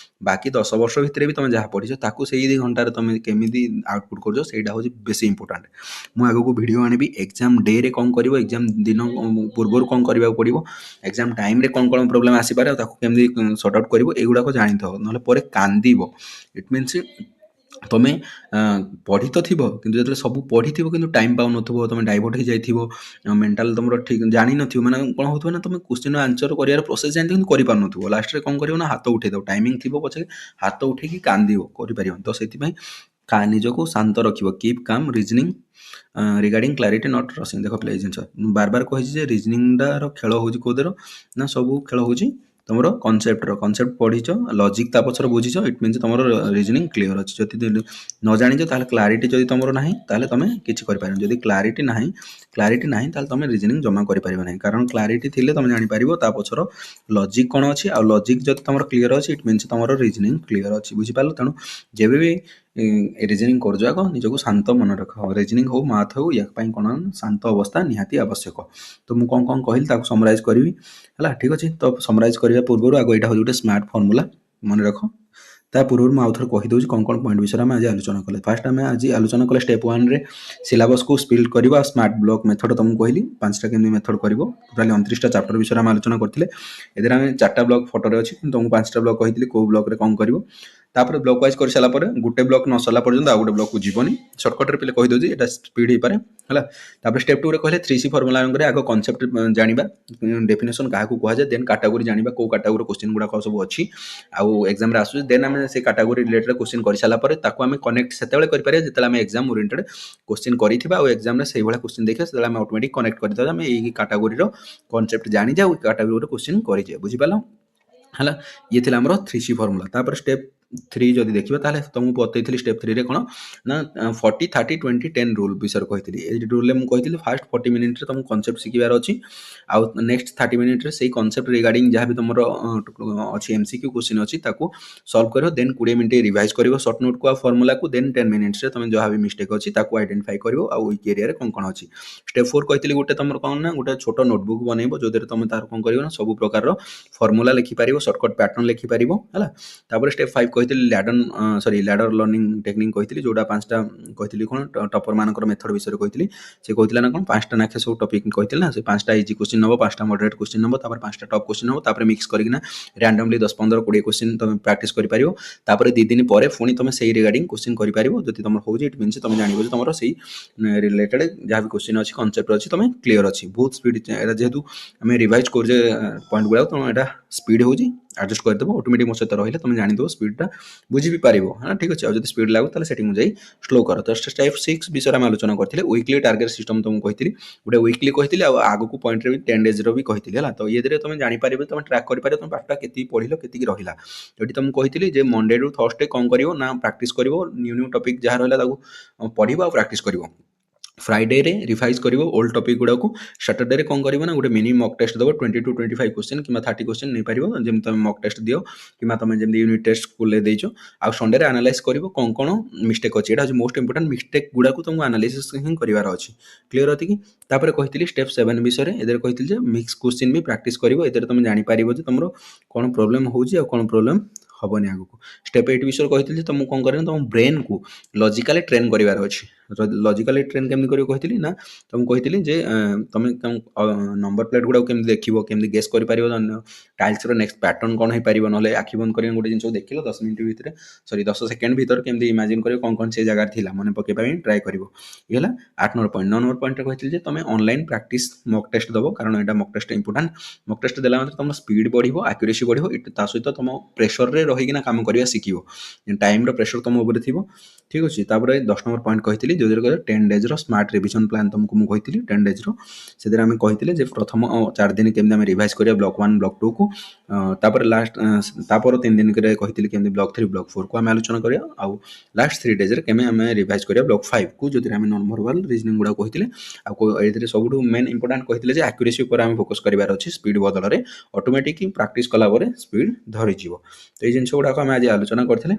ବାକି 10 ବର୍ଷ ଭିତରେ ବି ତମେ ଯାହା ପଢିଛ ତାକୁ ସେଇ 2 ଘଣ୍ଟାରେ ତମେ କେମିତି ଆଉଟପୁଟ୍ କରୁଛ ସେଇଟା ହେଉଛି ବେଶୀ ଇମ୍ପୋର୍ଟାଣ୍ଟ। ମୁଁ ଆଗକୁ ଭିଡ଼ିଓ ଆଣିବି ଏକ୍ଜାମ୍ ଡେରେ କ'ଣ କରିବ, ଏକ୍ଜାମ୍ ଦିନ ପୂର୍ବରୁ କ'ଣ କରିବାକୁ ପଡ଼ିବ, ଏକ୍ଜାମ୍ ଟାଇମ୍ରେ କ'ଣ କ'ଣ ପ୍ରୋବ୍ଲେମ୍ ଆସିପାରେ ଆଉ ତାକୁ କେମିତି ସର୍ଟ ଆଉଟ୍ କରିବ ଏଗୁଡ଼ାକ ଜାଣିଥିବ, ନହେଲେ ପରେ କାନ୍ଦିବ। ଇଟ୍ ମିନ୍ସ ତମେ ପଢ଼ି ତ ଥିବ କିନ୍ତୁ ଯେତେବେଳେ ସବୁ ପଢ଼ିଥିବ କିନ୍ତୁ ଟାଇମ୍ ପାଉନଥିବ, ତମେ ଡାଇଭର୍ଟ ହେଇଯାଇଥିବ, ମେଣ୍ଟାଲ ତମର ଠିକ୍ ଜାଣିନଥିବ, ମାନେ କ'ଣ ହେଉଥିବ ନା ତମେ କ୍ୱେଶ୍ଚିନ୍ ଆନ୍ସର କରିବାର ପ୍ରୋସେସ୍ ଜାଣିଥିବ କିନ୍ତୁ କରିପାରୁନଥିବ, ଲାଷ୍ଟରେ କ'ଣ କରିବ ନା ହାତ ଉଠେଇଦେବ, ଟାଇମିଂ ଥିବ ପଛେ ହାତ ଉଠେଇକି କାନ୍ଦିବ, କରିପାରିବନି। ତ ସେଥିପାଇଁ ନିଜକୁ ଶାନ୍ତ ରଖିବ, କିପ୍ କାମ୍ ରିଜନିଂ ରିଗାର୍ଡ଼ିଂ କ୍ଲାରିଟି ନଟ୍ ରସିଂ। ଦେଖ ପିଲା ଏଇ ଜିନିଷ ମୁଁ ବାରବାର କହିଛି ଯେ ରିଜନିଂଟାର ଖେଳ ହେଉଛି କେଉଁଥିର ନା ସବୁ ଖେଳ ହେଉଛି ତୁମର କନସେପ୍ଟ ପଢ଼ିଛ, ଲଜିକ୍ ତା ପଛରେ ବୁଝିଛ, ଇଟ୍ ମିନ୍ସ ତୁମର ରିଜନିଂ କ୍ଲିୟର ଅଛି। ଯଦି ନ ଜାଣିଛ ତାହେଲେ କ୍ଲାରିଟି ଯଦି ତୁମର ନାହିଁ ତାହେଲେ ତୁମେ କିଛି କରିପାରିବ। ଯଦି କ୍ଲାରିଟି ନାହିଁ ତାହେଲେ ତୁମେ ରିଜନିଂ ଜମା କରିପାରିବ ନାହିଁ, କାରଣ କ୍ଲାରିଟି ଥିଲେ ତୁମେ ଜାଣିପାରିବ ତା ପଛର ଲଜିକ୍ କ'ଣ ଅଛି, ଆଉ ଲଜିକ୍ ଯଦି ତୁମର କ୍ଲିୟର ଅଛି ଇଟ୍ ମିନ୍ସ ତୁମର ରିଜନିଂ କ୍ଲିୟର ଅଛି। ବୁଝିପାରିଲ? ତେଣୁ ଯେବେ ବି ରିଜନିଂ କରୁଛ ଆଗ ନିଜକୁ ଶାନ୍ତ ମନେ ରଖ। ରିଜନିଂ ହଉ ମାଥ୍ ହଉ ୟା ପାଇଁ କ'ଣ ଶାନ୍ତ ଅବସ୍ଥା ନିହାତି ଆବଶ୍ୟକ। ତ ମୁଁ କ'ଣ କହିଲି ତାକୁ ସମରାଇଜ୍ କରିବି ହେଲା, ଠିକ୍ ଅଛି। ତ ସମରାଇଜ୍ କରିବା ପୂର୍ବରୁ ଆଗ ଏଇଟା ହେଉଛି ଗୋଟେ ସ୍ମାର୍ଟ ଫର୍ମୁଲା, ମନେ ରଖ। ତା ପୂର୍ବରୁ ମୁଁ ଆଉଥରେ କହିଦେଉଛି କ'ଣ ପଏଣ୍ଟ ବିଷୟରେ ଆମେ ଆଜି ଆଲୋଚନା କଲେ। ଫାର୍ଷ୍ଟ ଆମେ ଆଜି ଆଲୋଚନା କଲେ ଷ୍ଟେପ୍ 1ରେ ସିଲାବସ୍କୁ ସ୍ପ୍ଲିଟ୍ କରିବା, ସ୍ମାର୍ଟ ବ୍ଲକ୍ ମେଥଡ଼ ତୁମକୁ କହିଲି 5ଟା କେମିତି ମେଥଡ଼ କରିବ, ଟୋଟାଲି 29ଟା ଚାପ୍ଟର ବିଷୟରେ ଆମେ ଆଲୋଚନା କରିଥିଲେ। ଏଥିରେ ଆମେ 4ଟା ବ୍ଲକ୍ ଫଟୋରେ ଅଛି କିନ୍ତୁ ତୁମକୁ 5ଟା ବ୍ଲକ୍ କହିଥିଲି କେଉଁ ବ୍ଲକ୍ରେ କ'ଣ କରିବ। ତାପରେ ବ୍ଲକ୍ ୱାଇଜ୍ କରିସାରିଲା ପରେ ଗୋଟେ ବ୍ଲକ୍ ନ ସରିଲା ପର୍ଯ୍ୟନ୍ତ ଆଉ ଗୋଟେ ବ୍ଲକ୍କୁ ଯିବନି, ସର୍ଟକଟ୍ରେ ପିଲେ କହିଦେଉଛି ଏଇଟା ସ୍ପିଡ୍ ହେଇପାରେ ହେଲା। ତାପରେ ଷ୍ଟେପ୍ 2ରେ କହିଲେ 3C ଫର୍ମୁଲା ଅନୁସାରେ ଆଗ କନସେପ୍ଟ ଜାଣିବା, ଡେଫିନେସନ୍ କାହାକୁ କୁହାଯାଏ, ଦେନ୍ କାଟାଗୋରୀ ଜାଣିବା କେଉଁ କାଟାଗୋରୀ କ୍ୱେଶ୍ଚିନ୍ ଗୁଡ଼ାକ ସବୁ ଅଛି ଆଉ ଏକ୍ଜାମ୍ରେ ଆସୁଛି, ଦେନ୍ ଆମେ ସେ କାଟାଗୋରୀ ରିଲେଟେଡ୍ କ୍ୱେଶ୍ଚିନ୍ କରିସାରିଲା ପରେ ତାକୁ ଆମେ କନେକ୍ଟ ସେତେବେଳେ କରିପାରିବା ଯେତେବେଳେ ଆମେ ଏକ୍ଜାମ୍ ଓରିଏଣ୍ଟେଡ୍ କ୍ୱେଶ୍ଚିନ୍ କରିଥିବା ଆଉ ଏକ୍ଜାମ୍ରେ ସେଇଭଳିଆ କ୍ୱେଶ୍ଚିନ୍ ଦେଖିବା, ସେତେବେଳେ ଆମେ ଅଟୋମେଟିକ୍ କନେକ୍ଟ କରିଦେବା ଆମେ ଏଇ କାଟାଗୋରୀର କନସେପ୍ଟ ଜାଣିଛେ ଆଉ କାଟାଗୋରୀର କ୍ୱେଶ୍ଚିନ୍ କରିଛେ। ବୁଝିପାରିଲ ହେଲା? ଇଏ ଥିଲା ଆମର 3C ଫର୍ମୁଲା। ତାପରେ ଷ୍ଟେପ୍ 3 ଯଦି ଦେଖିବା ତାହେଲେ ତୁମକୁ ବତେଇଥିଲି ଷ୍ଟେପ୍ 3ରେ କ'ଣ ନା 40 30 20 10 ରୁଲ୍ ବିଷୟରେ କହିଥିଲି। ଏଇ ରୁଲ୍ରେ ମୁଁ କହିଥିଲି ଫାର୍ଷ୍ଟ 40 ମିନିଟ୍ରେ ତୁମକୁ କନସେପ୍ଟ ଶିଖିବାର ଅଛି ଆଉ ନେକ୍ସଟ 30 ମିନିଟ୍ରେ ସେଇ କନସେପ୍ଟ ରିଗାର୍ଡ଼ିଂ ଯାହା ବି ତୁମର ଅଛି MCQ କ୍ୱେଶ୍ଚିନ୍ ଅଛି ତାକୁ ସଲ୍ଭ କରିବ, ଦେନ୍ 20 ମିନିଟ୍ ରିଭାଇଜ୍ କରିବ ସର୍ଟ ନୋଟ୍କୁ ଆଉ ଫର୍ମୁଲାକୁ, ଦେନ୍ 10 ମିନିଟ୍ସରେ ତୁମେ ଯାହା ବି ମିଷ୍ଟେକ୍ ଅଛି ତାକୁ ଆଇଡେଣ୍ଟିଫାଇ କରିବ ଆଉ ୱିକ୍ ଏରିଆରେ କ'ଣ କ'ଣ ଅଛି। ଷ୍ଟେପ୍ 4 କହିଥିଲି ଗୋଟେ ତୁମର କ'ଣ ନା ଗୋଟେ ଛୋଟ ନୋଟବୁକ୍ ବନେଇବ ଯେଉଁଥିରେ ତୁମେ ତାର କ'ଣ କରିବ ନା ସବୁ ପ୍ରକାରର ଫର୍ମୁଲା ଲେଖିପାରିବ, ସର୍ଟକଟ୍ ପ୍ୟାଟର୍ନ ଲେଖିପାରିବ ହେଲା। ତାପରେ ଷ୍ଟେପ୍ 5 କହିଥିଲି ଲ୍ୟାଡର ଲର୍ଣ୍ଣିଂ ଟେକ୍ନିକ୍ କହିଥିଲି, ଯେଉଁଟା 5ଟା କହିଥିଲି କ'ଣ ଟପର ମାନଙ୍କର ମେଥଡ଼ ବିଷୟରେ କହିଥିଲି। ସେ କହିଥିଲା ନା କ'ଣ 5ଟା ନାଖେ ସବୁ ଟପିକ୍ କହିଥିଲି ନା, ସେ 5ଟା ଇଜି କ୍ୱେଶ୍ଚିନ୍ ନେବ, 5ଟା ମଡରେଟ୍ କ୍ୱେଶ୍ଚିନ୍ ନେବ, ତାପରେ 5ଟା ଟପ୍ କ୍ୱେଶ୍ଚିନ୍ ନେବ, ତାପରେ ମିକ୍ସ କରିକିନା ରାଣ୍ଡମଲି 10 15 20 କ୍ୱେଶ୍ଚିନ୍ ତୁମେ ପ୍ରାକ୍ଟିସ୍ କରିପାରିବ। ତାପରେ 2 ଦିନ ପରେ ପୁଣି ତୁମେ ସେଇ ରିଗାର୍ଡ଼ିଂ କ୍ୱେଶ୍ଚିନ୍ କରିପାରିବ, ଯଦି ତୁମର ହେଉଛି ଇଟ୍ ମିନ୍ସ ତୁମେ ଜାଣିବ ଯେ ତୁମର ସେଇ ରିଲେଟେଡ୍ ଯାହା ବି କ୍ୱେଶ୍ଚିନ୍ ଅଛି କନସେପ୍ଟ ଅଛି ତୁମେ କ୍ଲିୟର ଅଛି। ବହୁତ ସ୍ପିଡ୍ ଏଇଟା ଯେହେତୁ ଆମେ ରିଭାଇଜ୍ କରୁଛେ ପଏଣ୍ଟ ଗୁଡ଼ାକ, ତେଣୁ ଏଇଟା ସ୍ପିଡ୍ ହେଉଛି, ଆଡ଼ଜଷ୍ଟ କରିଦେବ ଅଟୋମେଟିକ୍ ମୋ ସହିତ ରହିଲେ ତୁମେ ଜାଣିଦେବ ସ୍ପିଡ୍ଟା ବୁଝି ବି ପାରିବ ହଁ ଠିକ୍ ଅଛି। ଆଉ ଯଦି ସ୍ପିଡ୍ ଲାଗୁ ତାହେଲେ ସେଟିଂ ଯାଇ ସ୍ଲୋ କର। ତ ଷ୍ଟେପ୍ 6 ବିଷୟରେ ଆମେ ଆଲୋଚନା କରିଥିଲେ, ୱିକଲି ଟାର୍ଗେଟ୍ ସିଷ୍ଟମ୍ ତୁମକୁ କହିଥିଲି, ଗୋଟେ ୱିକଲି କହିଥିଲି ଆଉ ଆଗକୁ ପଏଣ୍ଟରେ ବି 10 ଡେଜ୍ର ବି କହିଥିଲି ହେଲା। ତ ଇଏଥିରେ ତୁମେ ଜାଣିପାରିବ, ତୁମେ ଟ୍ରାକ୍ କରିପାରିବ ତୁମେ ପାଠଟା କେତିକି ପଢ଼ିଲ କେତିକି ରହିଲା। ଏଠି ତୁମକୁ କହିଥିଲି ଯେ ମଣ୍ଡେ ରୁ ଥର୍ସଡେ କ'ଣ କରିବ ନା ପ୍ରାକ୍ଟିସ୍ କରିବ, ନ୍ୟୁ ଟପିକ୍ ଯାହା ରହିଲା ତାକୁ ପଢ଼ିବ ଆଉ ପ୍ରାକ୍ଟିସ୍ କରିବ। ଫ୍ରାଇଡେରେ ରିଭାଇଜ୍ କରିବ ଓଲ୍ଡ ଟପିକ୍ ଗୁଡ଼ାକୁ, ସାଟର୍ଡେରେ କ'ଣ କରିବ ନା ଗୋଟେ ମିନି ମକ୍ ଟେଷ୍ଟ ଦେବ 20 to 25 କ୍ୱେଶ୍ଚିନ୍ କିମ୍ବା 30 କ୍ୱେଶ୍ଚିନ୍ ନେଇପାରିବ, ଯେମିତି ତୁମେ ମକ୍ ଟେଷ୍ଟ ଦିଅ କିମ୍ବା ତୁମେ ଯେମିତି ୟୁନିଟ୍ ଟେଷ୍ଟ ସ୍କୁଲରେ ଦେଇଛ। ଆଉ ସଣ୍ଡେରେ ଆନାଲାଇଜ୍ କରିବ କ'ଣ କ'ଣ ମିଷ୍ଟେକ୍ ଅଛି, ଏଇଟା ହେଉଛି ମୋଷ୍ଟ ଇମ୍ପୋର୍ଟାଣ୍ଟ, ମିଷ୍ଟେକ୍ ଗୁଡ଼ାକୁ ତୁମକୁ ଆନାଲିସିସ୍ ହିଁ କରିବାର ଅଛି। କ୍ଲିୟର ଅଛି କି? ତାପରେ କହିଥିଲି ଷ୍ଟେପ୍ 7 ବିଷୟରେ, ଏଥିରେ କହିଥିଲି ଯେ ମିକ୍ସ କ୍ୱେଶ୍ଚିନ୍ ବି ପ୍ରାକ୍ଟିସ୍ କରିବ, ଏଥିରେ ତୁମେ ଜାଣିପାରିବ ଯେ ତୁମର କ'ଣ ପ୍ରୋବ୍ଲେମ୍ ହେଉଛି ଆଉ କ'ଣ ପ୍ରୋବ୍ଲେମ୍ ହେବନି ଆଗକୁ। ଷ୍ଟେପ୍ 8 ବିଷୟରେ କହିଥିଲି ଯେ ତୁମକୁ କ'ଣ କରିବ ନା ତୁମ ବ୍ରେନ୍କୁ ଲଜିକାଲି ଟ୍ରେନ୍ କରିବାର ଅଛି। ଲଜିକାଲି ଟ୍ରେନ୍ କେମିତି କରିବ କହିଥିଲି ନା ତୁମକୁ କହିଥିଲି ଯେ ତୁମେ ନମ୍ବର ପ୍ଲେଟ୍ ଗୁଡ଼ାକୁ କେମିତି ଦେଖିବ, କେମିତି ଗେସ୍ କରିପାରିବ ଟାଇଲ୍ସର ନେକ୍ସଟ ପ୍ୟାଟର୍ନ କ'ଣ ହେଇପାରିବ, ନହେଲେ ଆଖି ବନ୍ଦ କରିକି ଗୋଟେ ଜିନିଷକୁ ଦେଖିଲ 10 ମିନିଟ୍ ଭିତରେ 10 ସେକେଣ୍ଡ ଭିତରେ କେମିତି ଇମାଜିନ୍ କରିବ କ'ଣ କ'ଣ ସେ ଜାଗାରେ ଥିଲା ମନେ ପକାଇବା ପାଇଁ ଟ୍ରାଏ କରିବ। ଇଏ ହେଲା 8 ନମ୍ବର ପଏଣ୍ଟ। 9 ନମ୍ବର ପଏଣ୍ଟରେ କହିଥିଲି ଯେ ତୁମେ ଅନଲାଇନ୍ ପ୍ରାକ୍ଟିସ୍ ମକ୍ ଟେଷ୍ଟ ଦେବ, କାରଣ ଏଇଟା mock test important. Mock test ଦେଲା ମାତ୍ରେ ତୁମର ସ୍ପିଡ୍ ବଢ଼ିବ, ଆକ୍ୟୁରେସି ବଢ଼ିବ, ତା ସହିତ ତୁମ ପ୍ରେସରରେ ରହିକିନା କାମ କରିବା ଶିଖିବ, ଟାଇମ୍ର ପ୍ରେସର ତୁମ ଉପରେ ଥିବ, ଠିକ୍ ଅଛି। ତାପରେ 10 ନମ୍ବର ପଏଣ୍ଟ କହିଥିଲି ଯେଉଁଥିରେ 10 ଡେଜ୍ର ସ୍ମାର୍ଟ ରିଭିଜନ୍ ପ୍ଲାନ୍ ତୁମକୁ ମୁଁ କହିଥିଲି 10 ଡେଜ୍ର, ସେଥିରେ ଆମେ କହିଥିଲେ ଯେ ପ୍ରଥମ 4 ଦିନ କେମିତି ଆମେ ରିଭାଇଜ୍ କରିବା ବ୍ଲକ୍ 1 ବ୍ଲକ୍ 2କୁ, ତାପରେ ତାପର 3 ଦିନରେ କହିଥିଲି କେମିତି ବ୍ଲକ୍ 3 ବ୍ଲକ୍ 4କୁ ଆମେ ଆଲୋଚନା କରିବା, ଆଉ ଲାଷ୍ଟ 3 ଡେଜ୍ରେ କେମିତି ଆମେ ରିଭାଇଜ୍ କରିବା ବ୍ଲକ୍ 5କୁ, ଯେଉଁଥିରେ ଆମେ ନନ୍ ଭର୍ବାଲ୍ ରିଜନିଂ ଗୁଡ଼ାକ କହିଥିଲେ। ଆଉ ଏଥିରେ ସବୁଠୁ ମେନ୍ ଇମ୍ପୋର୍ଟାଣ୍ଟ କହିଥିଲେ ଯେ ଆକ୍ୟୁରେସି ଉପରେ ଆମେ ଫୋକସ୍ କରିବାର ଅଛି, ସ୍ପିଡ୍ ବଦଳରେ ଅଟୋମେଟିକ୍ ପ୍ରାକ୍ଟିସ୍ କଲା ପରେ ସ୍ପିଡ୍ ଧରିଯିବ। ତ ଏଇ ଜିନିଷ ଗୁଡ଼ାକ ଆମେ ଆଜି ଆଲୋଚନା କରିଥିଲେ।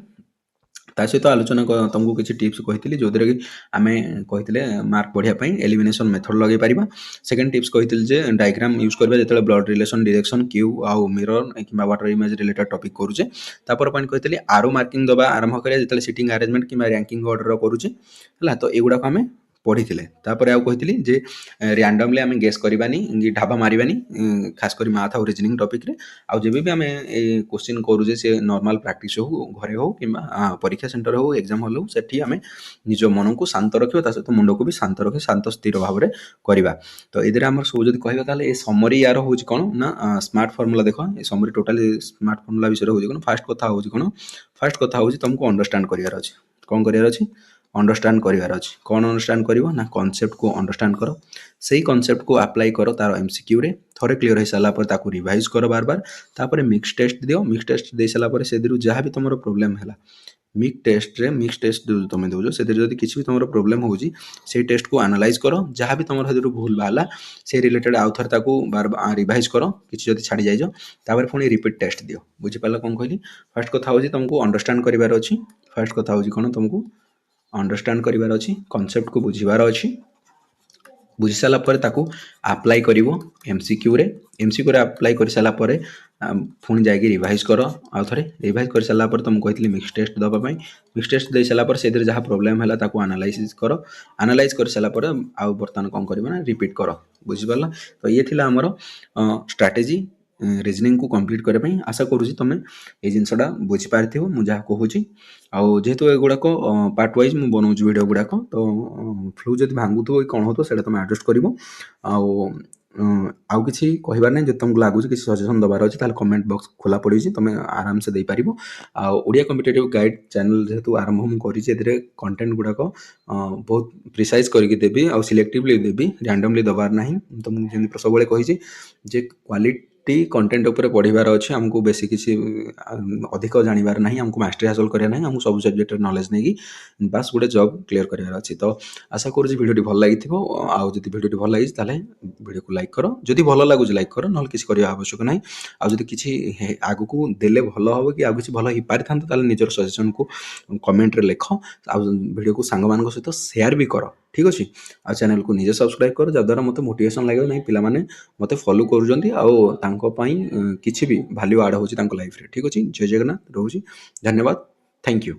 ତା ସହିତ ଆଲୋଚନା ତମକୁ କିଛି ଟିପ୍ସ କହିଥିଲି ଯୋଉଥିରେ କି ଆମେ କହିଥିଲେ ମାର୍କ ବଢ଼ିବା ପାଇଁ ଏଲିମିନେସନ୍ ମେଥଡ଼ ଲଗାଇ ପାରିବା। ସେକେଣ୍ଡ ଟିପ୍ସ କହିଥିଲି ଯେ ଡାଇଗ୍ରାମ ୟୁଜ୍ କରିବା ଯେତେବେଳେ ବ୍ଲଡ୍ ରିଲେସନ୍ ଡିରେକ୍ସନ୍ କ୍ୟୁ ଆଉ ମିରର କିମ୍ବା ୱାଟର ଇମେଜ୍ ରିଲେଟେଡ୍ ଟପିକ୍ କରୁଛେ। ତାପରେ ପଏଣ୍ଟ କହିଥିଲି ଆରୋ ମାର୍କିଂ ଦେବା ଆରମ୍ଭ କରିବା ଯେତେବେଳେ ସିଟିଂ ଆରେଞ୍ଜମେଣ୍ଟ କିମ୍ବା ର୍ୟାଙ୍କିଂ ଅର୍ଡ଼ର କରୁଛେ ହେଲା। ତ ଏଗୁଡ଼ାକ ଆମେ ପଢ଼ିଥିଲେ। ତାପରେ ଆଉ କହିଥିଲି ଯେ ର୍ୟାଣ୍ଡମଲି ଆମେ ଗେସ୍ କରିବାନି କି ଢାବା ମାରିବାନି, ଖାସ କରି ମାଥ୍ ଆଉ ରିଜନିଂ ଟପିକ୍ରେ। ଆଉ ଯେବେ ବି ଆମେ ଏଇ କୋଶ୍ଚିନ୍ କରୁଛେ ସେ ନର୍ମାଲ ପ୍ରାକ୍ଟିସ୍ ହଉ ଘରେ ହଉ କିମ୍ବା ପରୀକ୍ଷା ସେଣ୍ଟର ହଉ ଏକ୍ଜାମ୍ ହଲ୍ ହଉ ସେଠି ଆମେ ନିଜ ମନକୁ ଶାନ୍ତ ରଖିବା, ତା ସହିତ ମୁଣ୍ଡକୁ ବି ଶାନ୍ତ ରଖି ଶାନ୍ତ ସ୍ଥିର ଭାବରେ କରିବା। ତ ଏଥିରେ ଆମର ସବୁ ଯଦି କହିବା ତାହେଲେ ଏ ସମରି ୟାର ହେଉଛି କ'ଣ ନା ସ୍ମାର୍ଟ ଫର୍ମୁଲା। ଦେଖ ଏ ସମରି ଟୋଟାଲି ସ୍ମାର୍ଟ ଫର୍ମୁଲା ବିଷୟରେ ହେଉଛି କ'ଣ, ଫାର୍ଷ୍ଟ କଥା ହେଉଛି କ'ଣ, ଫାର୍ଷ୍ଟ କଥା ହେଉଛି ତୁମକୁ ଅଣ୍ଡରଷ୍ଟାଣ୍ଡ କରିବାର ଅଛି। କ'ଣ କରିବାର ଅଛି? ଅଣ୍ଡରଷ୍ଟାଣ୍ଡ କରିବାର ଅଛି। କ'ଣ ଅଣ୍ଡରଷ୍ଟାଣ୍ଡ କରିବ ନା କନସେପ୍ଟକୁ ଅଣ୍ଡରଷ୍ଟାଣ୍ଡ କର, ସେଇ କନସେପ୍ଟକୁ ଆପ୍ଲାଏ କର ତାର MCQରେ, ଥରେ କ୍ଲିୟର ହେଇସାରିଲା ପରେ ତାକୁ ରିଭାଇଜ୍ କର ବାରବାର। ତାପରେ ମିକ୍ସ ଟେଷ୍ଟ ଦିଅ, ମିକ୍ସ ଟେଷ୍ଟ ଦେଇସାରିଲା ପରେ ସେଥିରୁ ଯାହା ବି ତୁମର ପ୍ରୋବ୍ଲେମ୍ ହେଲା, ମିକ୍ସ ଟେଷ୍ଟ ତୁମେ ଦେଉଛ ସେଥିରେ ଯଦି କିଛି ବି ତୁମର ପ୍ରୋବ୍ଲେମ୍ ହେଉଛି ସେଇ ଟେଷ୍ଟକୁ ଆନାଲାଇଜ୍ କର, ଯାହା ବି ତୁମର ସେଥିରୁ ଭୁଲ ବାହାରିଲା ସେ ରିଲେଟେଡ୍ ଆଉ ଥରେ ତାକୁ ରିଭାଇଜ୍ କର, କିଛି ଯଦି ଛାଡ଼ି ଯାଇଛ ତାପରେ ପୁଣି ରିପିଟ୍ ଟେଷ୍ଟ ଦିଅ। ବୁଝିପାରିଲ କ'ଣ କହିଲି? ଫାର୍ଷ୍ଟ କଥା ହେଉଛି ତୁମକୁ ଅଣ୍ଡରଷ୍ଟାଣ୍ଡ କରିବାର ଅଛି। ଫାର୍ଷ୍ଟ କଥା ହେଉଛି କ'ଣ, ତୁମକୁ ଅଣ୍ଡରଷ୍ଟାଣ୍ଡ କରିବାର ଅଛି, କନସେପ୍ଟକୁ ବୁଝିବାର ଅଛି। ବୁଝି ସାରିଲା ପରେ ତାକୁ ଆପ୍ଲାଏ କରିବ MCQରେ। MCQରେ ଆପ୍ଲାଏ କରିସାରିଲା ପରେ ପୁଣି ଯାଇକି ରିଭାଇଜ୍ କର, ଆଉ ଥରେ ରିଭାଇଜ୍ କରିସାରିଲା ପରେ ତୁମକୁ କହିଥିଲି ମିକ୍ସ ଟେଷ୍ଟ ଦେବା ପାଇଁ। ମିକ୍ସ ଟେଷ୍ଟ ଦେଇସାରିଲା ପରେ ସେଥିରେ ଯାହା ପ୍ରୋବ୍ଲେମ୍ ହେଲା ତାକୁ ଆନାଲାଇସିସ୍ କର, ଆନାଲାଇଜ୍ କରିସାରିଲା ପରେ ଆଉ ବର୍ତ୍ତମାନ କ'ଣ କରିବ ନା ରିପିଟ୍ କର। ବୁଝିପାରିଲ? ତ ଇଏ ଥିଲା ଆମର ଷ୍ଟ୍ରାଟେଜି ରିଜନିଂକୁ କମ୍ପ୍ଲିଟ୍ କରିବା ପାଇଁ। ଆଶା କରୁଛି ତୁମେ ଏଇ ଜିନିଷଟା ବୁଝିପାରିଥିବ ମୁଁ ଯାହା କହୁଛି। ଆଉ ଯେହେତୁ ଏଗୁଡ଼ାକ ପାର୍ଟ ୱାଇଜ୍ ମୁଁ ବନାଉଛି ଭିଡ଼ିଓ ଗୁଡ଼ାକ, ତ ଫ୍ଲୁ ଯଦି ଭାଙ୍ଗୁଥିବ କି କ'ଣ ହେଉଥିବ ସେଇଟା ତୁମେ ଆଡ଼ଜଷ୍ଟ କରିବ। ଆଉ କିଛି କହିବାର ନାହିଁ। ଯଦି ତୁମକୁ ଲାଗୁଛି କିଛି ସଜେସନ୍ ଦେବାର ଅଛି ତାହେଲେ କମେଣ୍ଟ ବକ୍ସ ଖୋଲା ପଡ଼ିଛି, ତୁମେ ଆରାମସେ ଦେଇପାରିବ। ଆଉ ଓଡ଼ିଆ କମ୍ପିଟେଟିଭ୍ ଗାଇଡ଼ ଚ୍ୟାନେଲ୍ ଯେହେତୁ ଆରମ୍ଭ ମୁଁ କରିଛି, ଏଥିରେ କଣ୍ଟେଣ୍ଟ ଗୁଡ଼ାକ ବହୁତ ପ୍ରିସାଇଜ୍ କରିକି ଦେବି ଆଉ ସିଲେକ୍ଟିଭଲି ଦେବି, ରାଣ୍ଡମଲି ଦେବାର ନାହିଁ। ତ ମୁଁ ଯେମିତି ସବୁବେଳେ କହିଛି ଯେ କ୍ୱାଲିଟି କଣ୍ଟେଣ୍ଟ ଉପରେ ପଢ଼ିବାର ଅଛି, ଆମକୁ ବେଶୀ କିଛି ଅଧିକ ଜାଣିବାର ନାହିଁ, ଆମକୁ ମାଷ୍ଟରୀ ହାସଲ କରିବାର ନାହିଁ, ଆମକୁ ସବୁ ସବଜେକ୍ଟରେ ନଲେଜ ନେଇକି ବାସ୍ ଗୋଟେ ଜବ୍ କ୍ଲିୟର କରିବାର ଅଛି। ତ ଆଶା କରୁଛି ଭିଡ଼ିଓଟି ଭଲ ଲାଗିଥିବ। ଆଉ ଯଦି ଭିଡ଼ିଓଟି ଭଲ ଲାଗିଛି ତାହେଲେ ଭିଡ଼ିଓକୁ ଲାଇକ୍ କର, ଯଦି ଭଲ ଲାଗୁଛି ଲାଇକ୍ କର, ନହେଲେ କିଛି କରିବା ଆବଶ୍ୟକ ନାହିଁ। ଆଉ ଯଦି କିଛି ଆଗକୁ ଦେଲେ ଭଲ ହେବ କି ଆଉ କିଛି ଭଲ ହେଇପାରିଥାନ୍ତା ତାହେଲେ ନିଜର ସଜେସନକୁ କମେଣ୍ଟରେ ଲେଖ। ଆଉ ଭିଡ଼ିଓକୁ ସାଙ୍ଗମାନଙ୍କ ସହିତ ସେୟାର ବି କର, ଠିକ୍ ଅଛି। ଆଉ ଚ୍ୟାନେଲକୁ ନିଜେ ସବସ୍କ୍ରାଇବ୍ କର, ଯାହାଦ୍ୱାରା ମୋତେ ମୋଟିଭେସନ୍ ଲାଗିବ ନାହିଁ ପିଲାମାନେ ମୋତେ ଫଲୋ କରୁଛନ୍ତି ଆଉ ତାଙ୍କ ପାଇଁ କିଛି ବି ଭାଲ୍ୟୁ ଆଡ଼୍ ହେଉଛି ତାଙ୍କ ଲାଇଫରେ। ଠିକ୍ ଅଛି। ଜୟ ଜଗନ୍ନାଥ, ରହୁଛି। ଧନ୍ୟବାଦ, ଥ୍ୟାଙ୍କ ୟୁ।